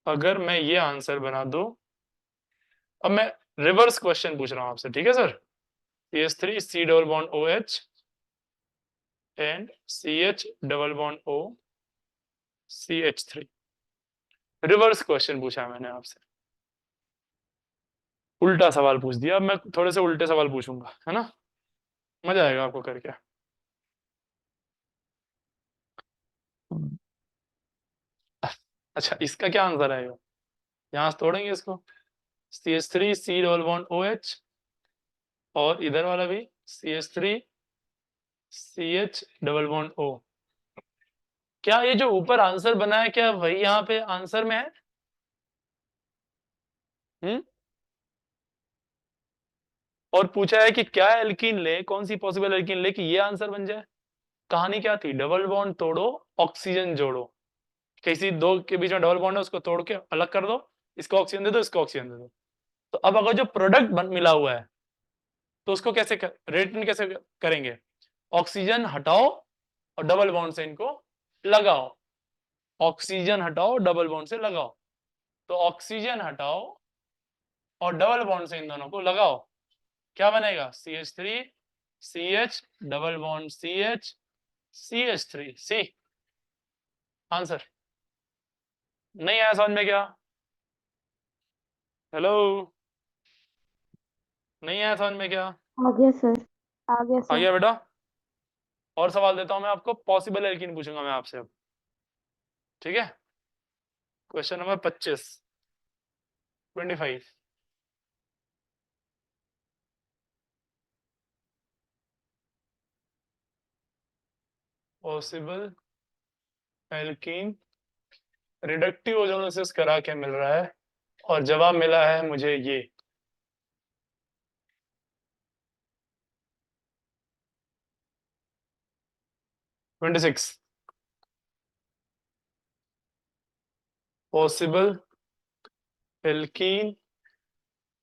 अगर मैं ये आंसर बना दूं। अब मैं रिवर्स क्वेश्चन पूछ रहा हूं आपसे, ठीक है sir? CH3 C double bond OH and CH double bond O CH3। Reverse question पूछा मैंने आपसे, उल्टा सवाल पूछ दिया। अब मैं थोड़े से उल्टे सवाल पूछूंगा, है ना? मजा आएगा आपको करके। अच्छा, इसका क्या आंसर आएगा? यहां से तोड़ेंगे इसको। CH3 C double bond OH और इधर वाला भी CH3 CH double bond O। क्या ये जो ऊपर आंसर बना है क्या वही यहाँ पे आंसर में है? और पूछा है कि क्या एल्कीन ले, कौन सी पॉसिबल एल्कीन ले कि ये आंसर बन जाए। कहानी क्या थी? डबल बॉन्ड तोड़ो, ऑक्सीजन जोड़ो। किसी दो के बीच में डबल बॉन्ड है, उसको तोड़ के अलग कर दो, इसको ऑक्सीजन दे दो, इसको ऑक्सीजन दे दो। तो अब अगर जो प्रोडक्ट मिला हुआ है तो उसको कैसे रिटर्न कैसे करेंगे? ऑक्सीजन हटाओ और डबल बॉन्ड से इनको लगाओ। ऑक्सीजन हटाओ, डबल बॉन्ड से लगाओ। तो ऑक्सीजन हटाओ और डबल बॉन्ड से इन दोनों को लगाओ। क्या बनेगा? CH3 CH double bond CH CH3 C। Answer नहीं आया समझ में क्या? हेलो, नहीं आया समझ में क्या? आ गया सर, आ गया आ सर। गया बेटा? और सवाल देता हूं मैं आपको, पॉसिबल एल्कीन पूछूंगा मैं आपसे अब, ठीक है? Question number 25 possible alkene reductive ozonolysis करा के मिल रहा है और जवाब मिला है मुझे ये। ट्वेंटी सिक्स पॉसिबल एल्कीन,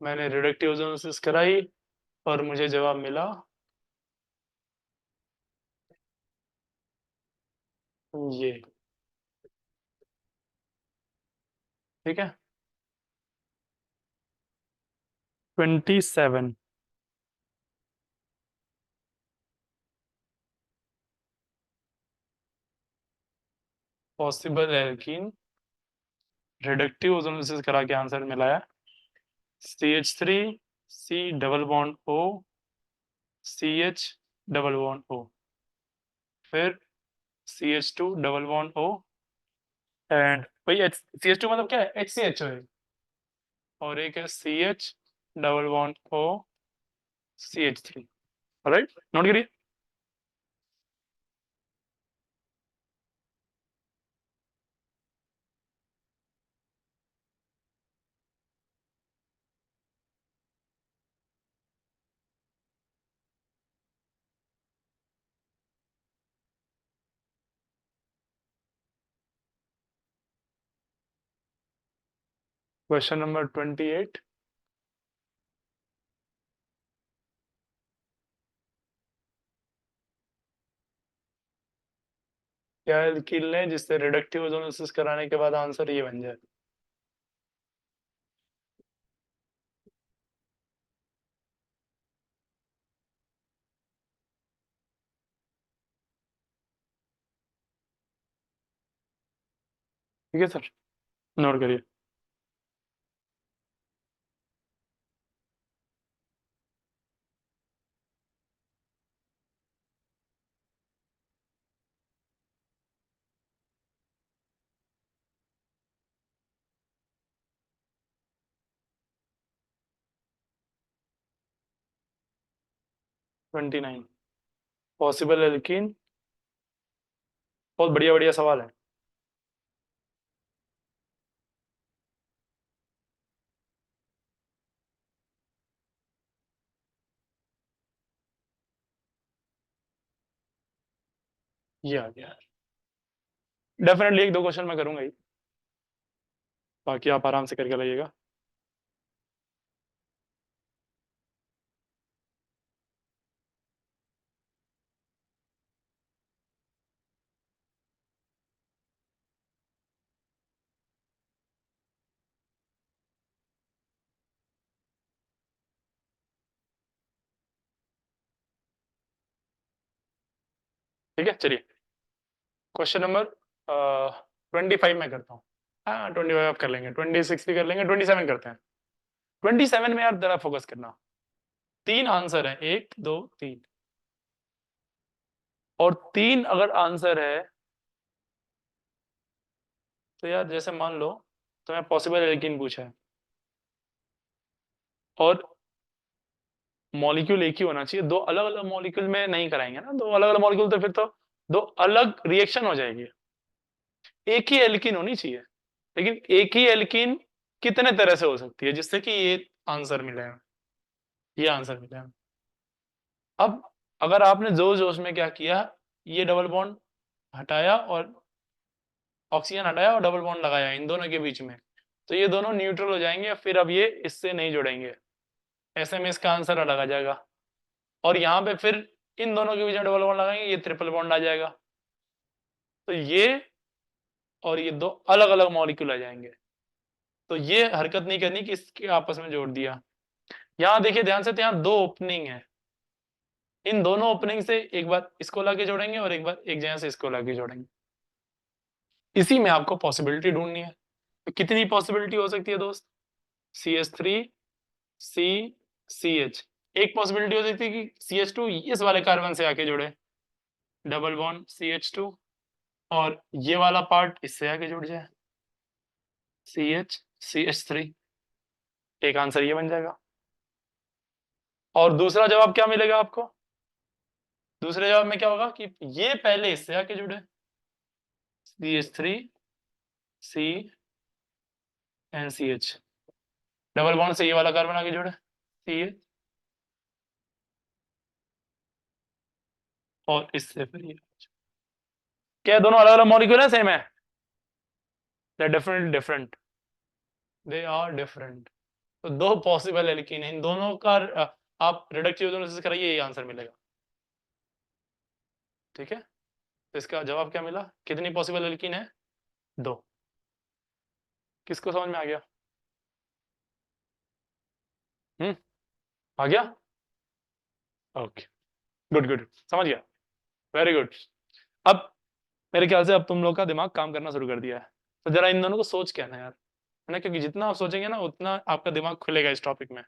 मैंने रिडक्टिव ओजोनोसिस कराई और मुझे जवाब मिला ये। ठीक है, 27 पॉसिबल एल्कीन रिडक्टिव ओजोनोसिस करा के आंसर मिला है CH3 C double bond O CH double bond O, फिर CH2 double bond O and भाई CH2 मतलब क्या है? HCHO है। और एक है CH double bond O CH3। Right, note करिए। Question number 28। क्या एल्किल ने जिससे रिडक्टिव ओजोनोसिस कराने के बाद आंसर ये बन जाए। ठीक है सर, नोट करिए। Twenty nine possible alkene. बहुत बढ़िया बढ़िया सवाल है। ये आ गया। डेफिनेटली एक दो क्वेश्चन मैं करूंगा ही, बाकी आप आराम से करके लाइएगा। ठीक है, चलिए क्वेश्चन नंबर 25 में करता हूँ। हाँ 25 आप कर लेंगे, 26 भी कर लेंगे, 27 करते हैं। 27 में यार जरा फोकस करना। तीन आंसर है, 1 2 3, और तीन अगर आंसर है तो यार जैसे मान लो तो मैं पॉसिबल एल्कीन पूछा है और मॉलिक्यूल एक ही होना चाहिए। दो अलग अलग मॉलिक्यूल में नहीं कराएंगे ना, दो अलग अलग मॉलिक्यूल तो फिर तो दो अलग रिएक्शन हो जाएगी। एक ही एल्कीन होनी चाहिए, लेकिन एक ही एल्कीन कितने तरह से हो सकती है जिससे कि ये आंसर मिले, ये आंसर मिले। अब अगर आपने जोश जोश में क्या किया, ये डबल बॉन्ड हटाया और ऑक्सीजन हटाया और डबल बॉन्ड लगाया इन दोनों के बीच में, तो ये दोनों न्यूट्रल हो जाएंगे, फिर अब ये इससे नहीं जुड़ेंगे, ऐसे में इसका आंसर अलग आ जाएगा। और यहाँ पे फिर इन दोनों के बीच में डबल बॉन्ड लगाएंगे, ये ट्रिपल बॉन्ड आ जाएगा। तो ये और ये दो अलग अलग मॉलिक्यूल आ जाएंगे। तो ये हरकत नहीं करनी कि इसके आपस में जोड़ दिया। यहाँ देखिए ध्यान से, तो यहाँ दो ओपनिंग है, इन दोनों ओपनिंग से एक बार इसको लाके जोड़ेंगे और एक बार एक जगह से इसको लाके जोड़ेंगे। इसी में आपको पॉसिबिलिटी ढूंढनी है। तो कितनी पॉसिबिलिटी हो सकती है दोस्त? CH3 C CH। एक पॉसिबिलिटी हो सकती है कि CH2 इस वाले कार्बन से आके जुड़े, डबल बॉन्ड CH2, और ये वाला पार्ट इससे आके जुड़ जाए, CH CH3। एक आंसर ये बन जाएगा। और दूसरा जवाब क्या मिलेगा आपको? दूसरे जवाब में क्या होगा कि ये पहले इससे आके जुड़े, CH3 C and CH, double bond से ये वाला कार्बन आके जुड़े CH, और इससे फिर ये। क्या दोनों अलग अलग मॉलिक्यूल है, सेम है? They different different, they are different. तो दो पॉसिबल एल्कीन है, इन दोनों का आप रिडक्टिव ओजोनोसिस कराइए, यही आंसर मिलेगा। ठीक है, तो इसका जवाब क्या मिला? कितनी पॉसिबल एल्कीन है? दो। किसको समझ में आ गया? आ गया? ओके, गुड गुड, समझ गया, वेरी गुड। अब मेरे ख्याल से अब तुम लोग का दिमाग काम करना शुरू कर दिया है, तो जरा इन दोनों को सोच के आना यार, है ना, क्योंकि जितना आप सोचेंगे ना उतना आपका दिमाग खुलेगा इस टॉपिक में।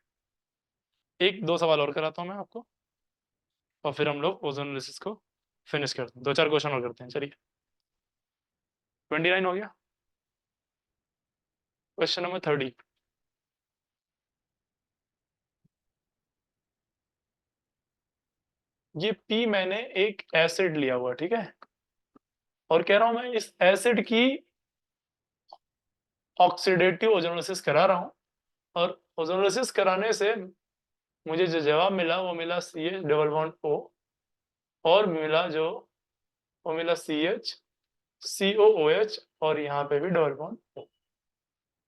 एक दो सवाल और कराता हूँ मैं आपको, और फिर हम लोग ओजोनोलिसिस को फिनिश करते हैं। दो चार क्वेश्चन और करते हैं, चलिए। 29 हो गया। Question number 30। ये P मैंने एक एसिड लिया हुआ, ठीक है, और कह रहा हूं मैं इस एसिड की ऑक्सीडेटिव ओजोनोलिसिस करा रहा हूं, और ओजोनोलिसिस कराने से मुझे जो जवाब मिला वो मिला CH डबल बॉन्ड O, और वो मिला CH COOH, और यहाँ पे भी डबल बॉन्ड O।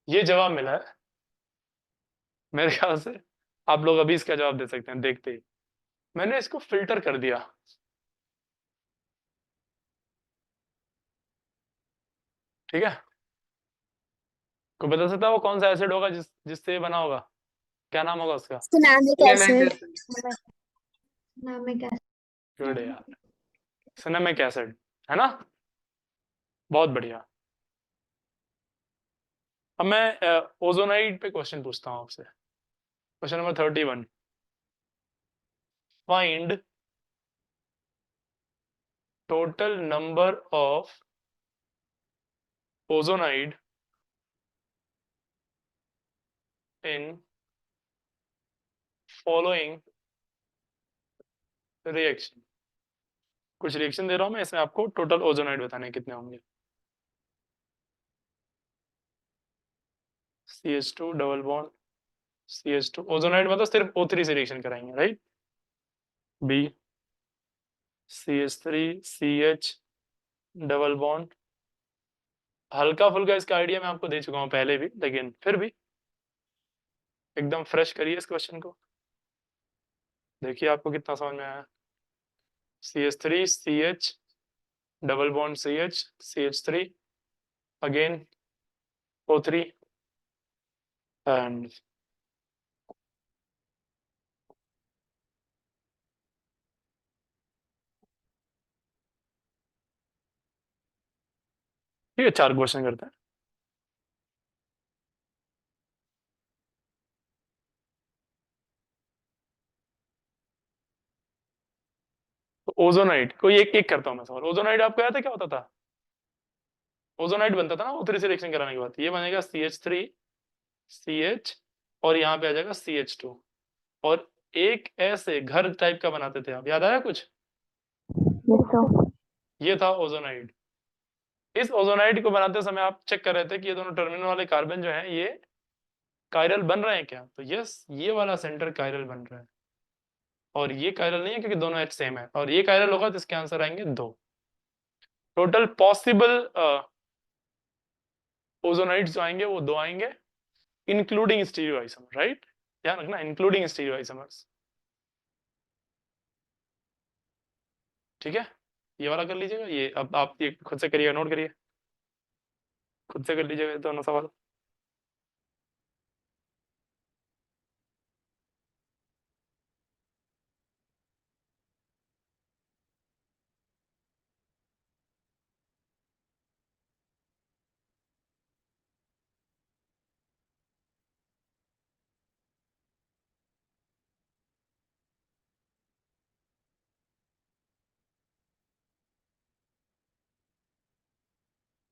ये जवाब मिला है मेरे ख्याल से। आप लोग अभी इसका जवाब दे सकते हैं देखते ही। मैंने इसको फिल्टर कर दिया, ठीक है। कोई बता सकता है वो कौन सा एसिड होगा जिससे ये बना होगा? क्या नाम होगा उसका? Cinnamic Cinnamic acid. acid. Cinnamic acid. Good यार, सिनेमिक एसिड, है ना? बहुत बढ़िया। अब मैं ओजोनाइड पे क्वेश्चन पूछता हूँ आपसे। Question number 31, find total number of ozonide in following reaction. कुछ रिएक्शन दे रहा हूं मैं, इसमें आपको टोटल ओजोनाइड बताने हैं कितने होंगे। CH2 double bond CH2, ozonide मतलब सिर्फ O3 से रिएक्शन कराएंगे, right? B CH3 CH double bond. हल्का फुल्का इसका आइडिया मैं आपको दे चुका हूं पहले भी, लेकिन फिर भी एकदम फ्रेश करिए इस क्वेश्चन को, देखिए आपको कितना समझ में आया। CH3 CH double bond CH CH3 again O3 and ठीक है। 4 क्वेश्चन करते हैं। तो ओजोनाइड कोई एक एक करता हूं मैं सवाल। ओजोनाइड आपको याद है क्या होता था? ओजोनाइड बनता था ना O3 से रिएक्शन कराने के बाद, ये बनेगा CH3 CH, और यहाँ पे आ जाएगा CH2, और एक ऐसे घर टाइप का बनाते थे आप, याद आया कुछ? Yes sir. ये था ओजोनाइड। इस ओजोनाइड को बनाते समय आप चेक कर रहे थे कि ये दोनों टर्मिनल वाले कार्बन जो हैं ये कायरल बन रहे हैं क्या? तो यस, ये वाला सेंटर कायरल बन रहा है, और ये कायरल नहीं है क्योंकि दोनों H सेम है, और ये कायरल होगा तो इसके आंसर आएंगे 2। टोटल पॉसिबल ओजोनाइड्स जो आएंगे वो 2 आएंगे, इंक्लूडिंग स्टीरियोआइसोमर, राइट? ध्यान रखना, इंक्लूडिंग स्टीरियोआइसोमर्स, ठीक है। ये वाला कर लीजिएगा, ये अब आप ये खुद से करिएगा, नोट करिए, खुद से कर लीजिएगा ये दोनों सवाल।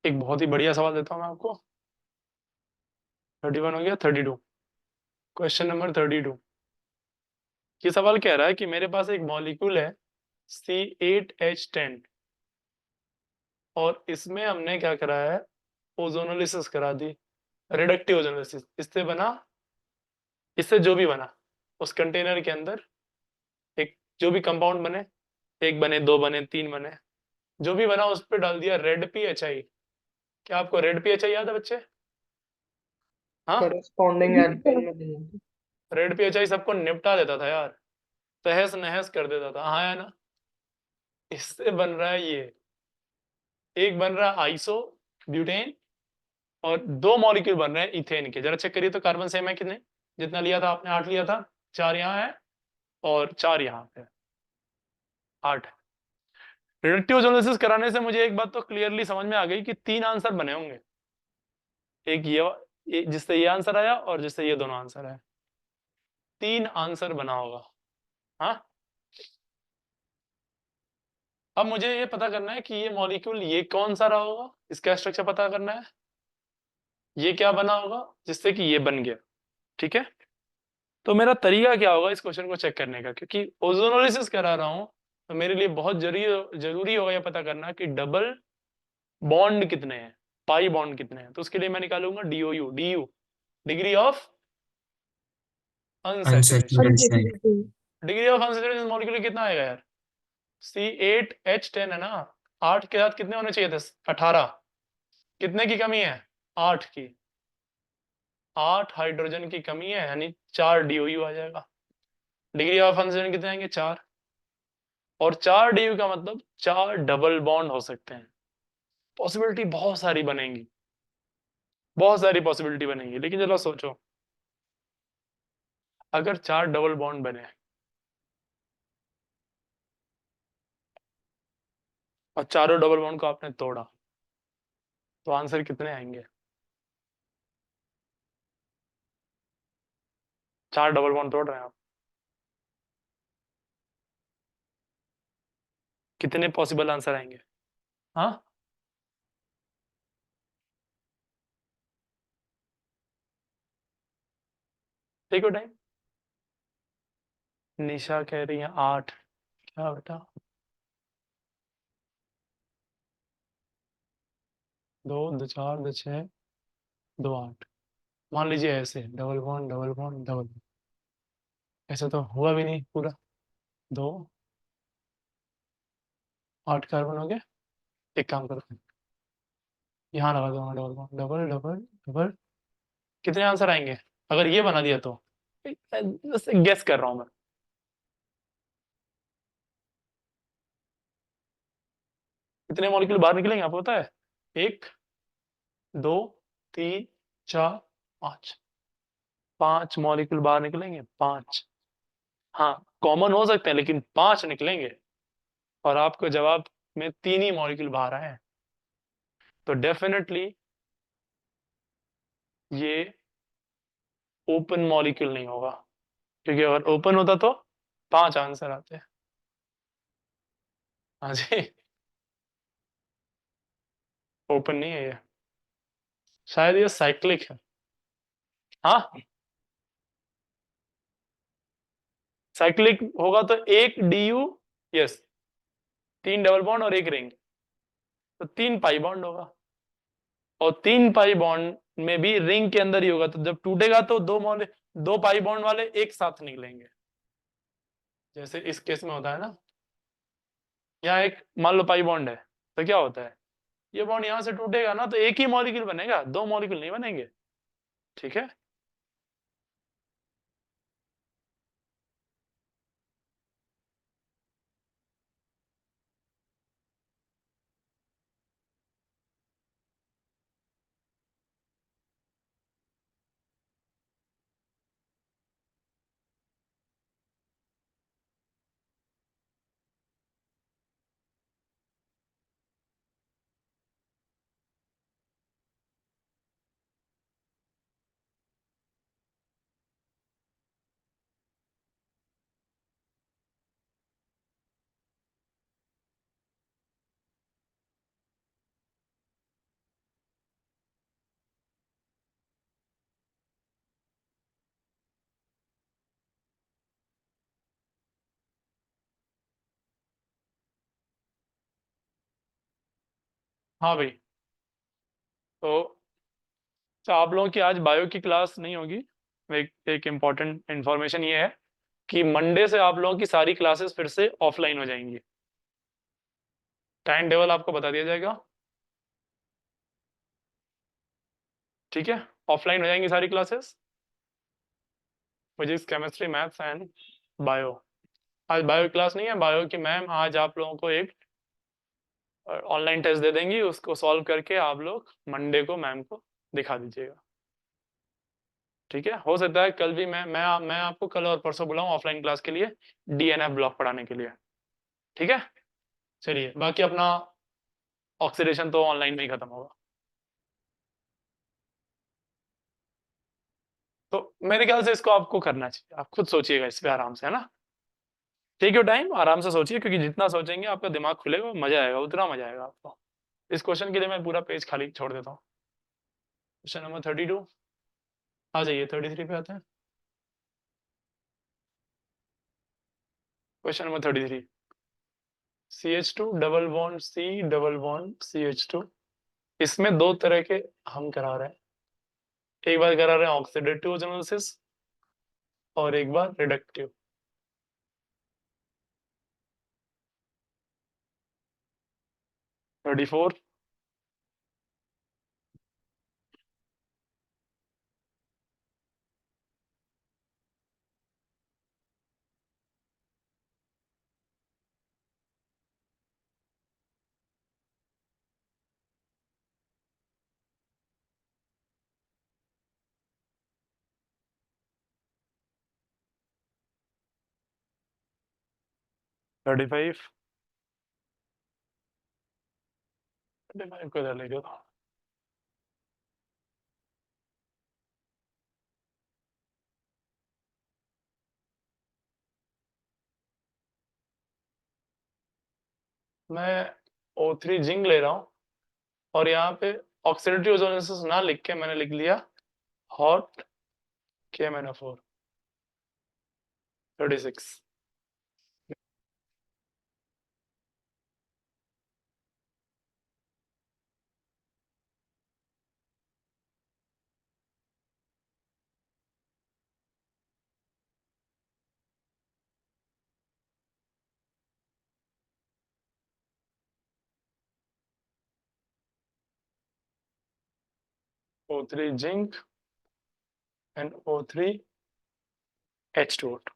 एक बहुत ही बढ़िया सवाल देता हूं मैं आपको। 31 हो गया, 32, क्वेश्चन नंबर 32। ये सवाल कह रहा है कि मेरे पास एक मॉलिक्यूल है C8H10, और इसमें हमने क्या करा है, ओजोनोलिसिस करा दी, रिडक्टिव ओजोनोलिसिस। इससे बना, इससे जो भी बना उस कंटेनर के अंदर, एक जो भी कंपाउंड बने, 1 बने, 2 बने, 3 बने, जो भी बना उस पर डाल दिया रेड PHI। क्या आपको रेड PHI याद है बच्चे? हाँ, Corresponding alkane में नहीं. रेड PHI सबको निपटा देता था यार, तहस नहस कर देता था, हाँ है ना? इससे बन रहा है ये, एक बन रहा है आइसो ब्यूटेन, और 2 मॉलिक्यूल बन रहे हैं इथेन के। जरा चेक करिए तो कार्बन सेम है कितने? जितना लिया था आपने 8 लिया था, 4 यहाँ है और 4 यहाँ पे, 8। रिडक्टिव ओजोनोलिसिस कराने से मुझे एक बात तो क्लियरली समझ में आ गई कि 3 आंसर बने होंगे, एक ये जिससे ये आंसर आया और जिससे ये दोनों आंसर आए, 3 आंसर बना होगा। हाँ, अब मुझे ये पता करना है कि ये मॉलिक्यूल ये कौन सा रहा होगा, इसका स्ट्रक्चर पता करना है, ये क्या बना होगा जिससे कि ये बन गया, ठीक है। तो मेरा तरीका क्या होगा इस क्वेश्चन को चेक करने का, क्योंकि ओजोनोलिसिस करा रहा हूं तो मेरे लिए बहुत जरूरी होगा ये पता करना कि डबल बॉन्ड कितने हैं, पाई बॉन्ड कितने हैं। तो उसके लिए मैं निकालूंगा DOU, degree of unsaturation. Unsaturated. Degree of unsaturation molecule कितना आएगा यार? C8H10 है ना, 8 के साथ कितने होने चाहिए थे? 18। कितने की कमी है? 8 की। 8 हाइड्रोजन की कमी है, यानी 4 DOU आ जाएगा। डिग्री ऑफ अनसैचुरेशन कितने आएंगे? 4। और 4 DU का मतलब 4 डबल बॉन्ड हो सकते हैं। पॉसिबिलिटी बहुत सारी बनेंगी, बहुत सारी पॉसिबिलिटी बनेंगी। लेकिन चलो सोचो, अगर 4 डबल बॉन्ड बने और चारों डबल बॉन्ड को आपने तोड़ा, तो आंसर कितने आएंगे? 4 डबल बॉन्ड तोड़ रहे हैं आप, कितने पॉसिबल आंसर आएंगे? हाँ, देखो टाइम। निशा कह रही है 8। क्या बेटा? 2 2 4 2 6 2 8। मान लीजिए ऐसे double bond double bond double, ऐसा तो हुआ भी नहीं पूरा। 2 8 कार्बन हो गया। एक काम करो, यहाँ लगा दूंगा double bond, double double double. कितने आंसर आएंगे अगर ये बना दिया तो? बस गेस कर रहा हूं मैं। कितने मॉलिक्यूल बाहर निकलेंगे आपको पता है? 1 2 3 4 5। 5 मॉलिक्यूल बाहर निकलेंगे, 5। हाँ, कॉमन हो सकते हैं लेकिन 5 निकलेंगे। और आपको जवाब में 3 ही मॉलिक्यूल बाहर आए हैं। तो डेफिनेटली ये ओपन मॉलिक्यूल नहीं होगा, क्योंकि अगर ओपन होता तो 5 आंसर आते हैं। हाँ जी, ओपन नहीं है ये, शायद ये साइक्लिक है। हाँ, साइक्लिक होगा तो 1 DU, यस, 3 डबल बॉन्ड और 1 रिंग, तो 3 पाई बॉन्ड होगा। और 3 पाई बॉन्ड में भी रिंग के अंदर ही होगा, तो जब टूटेगा तो 2 पाई बॉन्ड वाले एक साथ निकलेंगे, जैसे इस केस में होता है ना। यहाँ एक मान लो पाई बॉन्ड है, तो क्या होता है, ये बॉन्ड यहाँ से टूटेगा ना, तो एक ही मॉलिक्यूल बनेगा, 2 मॉलिक्यूल नहीं बनेंगे। ठीक है, हाँ भाई। तो आप लोगों की आज बायो की क्लास नहीं होगी। एक इम्पॉर्टेंट इन्फॉर्मेशन ये है कि मंडे से आप लोगों की सारी क्लासेस फिर से ऑफलाइन हो जाएंगी। टाइम टेबल आपको बता दिया जाएगा, ठीक है? ऑफलाइन हो जाएंगी सारी classes, physics chemistry maths and bio. आज बायो क्लास नहीं है, बायो की मैम आज आप लोगों को एक ऑनलाइन टेस्ट दे देंगी, उसको सॉल्व करके आप लोग मंडे को मैम को दिखा दीजिएगा। ठीक है, हो सकता है कल भी मैं आपको कल और परसों बुलाऊं ऑफलाइन क्लास के लिए, DNF ब्लॉक पढ़ाने के लिए। ठीक है, चलिए, बाकी अपना ऑक्सीडेशन तो ऑनलाइन में ही खत्म होगा। तो मेरे ख्याल से इसको आपको करना चाहिए, आप खुद सोचिएगा इस पे आराम से, है ना? टेक योर टाइम, आराम से सोचिए, क्योंकि जितना सोचेंगे आपका दिमाग खुलेगा, मजा आएगा, उतना मजा आएगा आपको। इस क्वेश्चन के लिए मैं पूरा पेज खाली छोड़ देता हूँ। क्वेश्चन नंबर 32 आ जाइए, 33 पे आते हैं। Question number 33, CH2 double bond C double bond CH2। इसमें दो तरह के हम करा रहे हैं, एक बार करा रहे हैं ऑक्सीडेटिव ओजोनोलिसिस और एक बार reductive. Ready four, ready five, ready five को इधर लेके दो। मैं O3 जिंक ले रहा हूँ और यहाँ पे ऑक्सीडेटिव ओजोनोलिसिस ना लिख के मैंने लिख लिया hot KMnO4। 36, O3 zinc and O3 H2O2।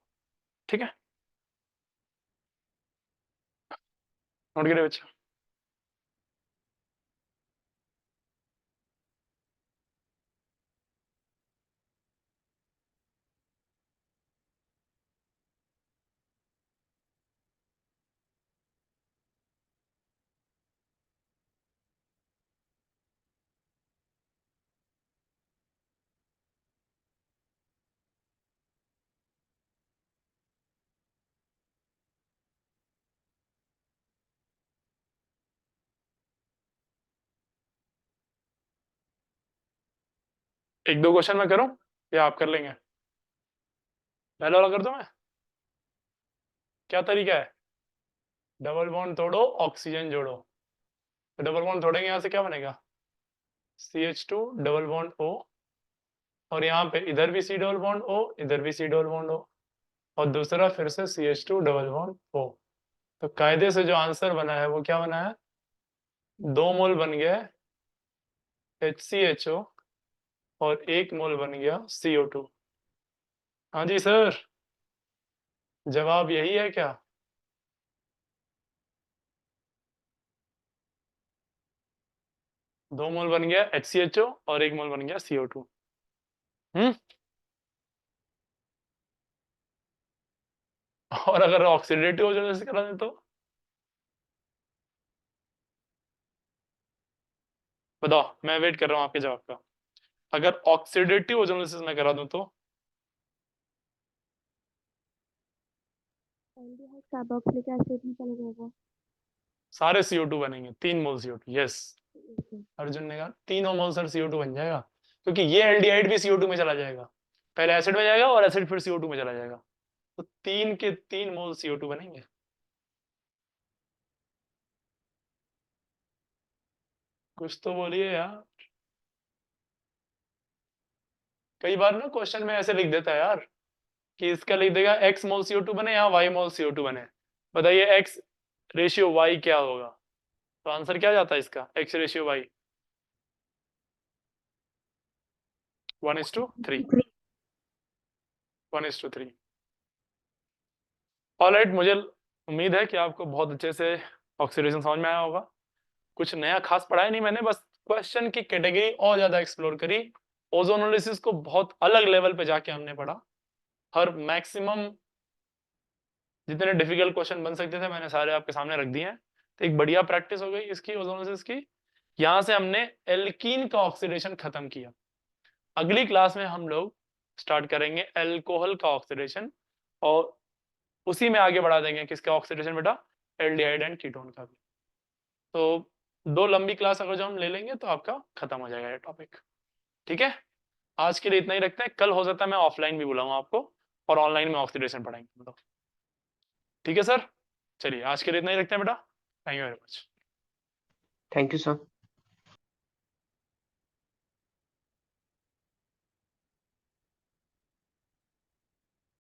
ठीक है, नोट करिए बच्चा। एक दो क्वेश्चन मैं करूं या आप कर लेंगे? पहला वाला कर दूं मैं? क्या तरीका है? डबल बॉन्ड तोड़ो, ऑक्सीजन जोड़ो। तो डबल बॉन्ड तोड़ेंगे, यहाँ से क्या बनेगा? CH2 डबल बॉन्ड O, और यहाँ पे इधर भी C डबल बॉन्ड O, इधर भी C डबल बॉन्ड O, और दूसरा फिर से CH2 डबल बॉन्ड O। तो कायदे से जो आंसर बना है वो क्या बना है? 2 मोल बन गया HCHO और 1 मोल बन गया CO2। हाँ जी सर, जवाब यही है क्या? 2 मोल बन गया HCHO और 1 मोल बन गया CO2। और अगर ऑक्सीडेटिव ओजोनोलिसिस करा दें तो बताओ, मैं वेट कर रहा हूँ आपके जवाब का। अगर ऑक्सीडेटिव ओजोनोलिसिस में करा दूं तो एल्डिहाइड कार्बोक्सिलिक एसिड में चला जाएगा। सारे CO2 बनेंगे, 3 मोल CO2। Yes, Okay. अर्जुन ने कहा 3 मोल सर CO2 बन जाएगा, क्योंकि ये एल्डिहाइड भी CO2 में चला जाएगा। पहले एसिड में जाएगा और एसिड फिर CO2 में चला जाएगा, तो 3 के 3 मोल CO2 बनेंगे। कुछ तो बोलिए यार। कई बार ना क्वेश्चन में ऐसे लिख देता है यार कि इसका लिख देगा x मोल CO2 बने, यहाँ y मोल CO2 बने। बताइए x रेशियो y क्या होगा? तो आंसर क्या जाता है इसका? x ratio y 1:3। 1:3। ऑलराइट, मुझे उम्मीद है कि आपको बहुत अच्छे से ऑक्सीडेशन समझ में आया होगा। कुछ नया खास पढ़ाया नहीं मैंने, बस क्वेश्चन की कैटेगरी और ज्यादा एक्सप्लोर करी। ओजोनोलिसिस को बहुत अलग लेवल पे जाके हमने पढ़ा। हर मैक्सिमम जितने डिफिकल्ट क्वेश्चन बन सकते थे मैंने सारे आपके सामने रख दिए हैं। तो एक बढ़िया प्रैक्टिस हो गई इसकी, ओजोनोलिसिस की। यहाँ से हमने एल्कीन का ऑक्सीडेशन खत्म किया। अगली क्लास में हम लोग स्टार्ट करेंगे एल्कोहल का ऑक्सीडेशन, और उसी में आगे बढ़ा देंगे किसका ऑक्सीडेशन बेटा? एल्डिहाइड एंड कीटोन का भी। तो 2 लंबी क्लास अगर जो हम ले लेंगे तो आपका खत्म हो जाएगा ये टॉपिक। ठीक है, आज के लिए इतना ही रखते हैं। कल हो सकता है मैं ऑफलाइन भी बुलाऊंगा आपको और ऑनलाइन में ऑक्सीडेशन पढ़ाएंगे हम लोग। ठीक है सर। चलिए आज के लिए इतना ही रखते हैं बेटा। Thank you very much. Thank you sir.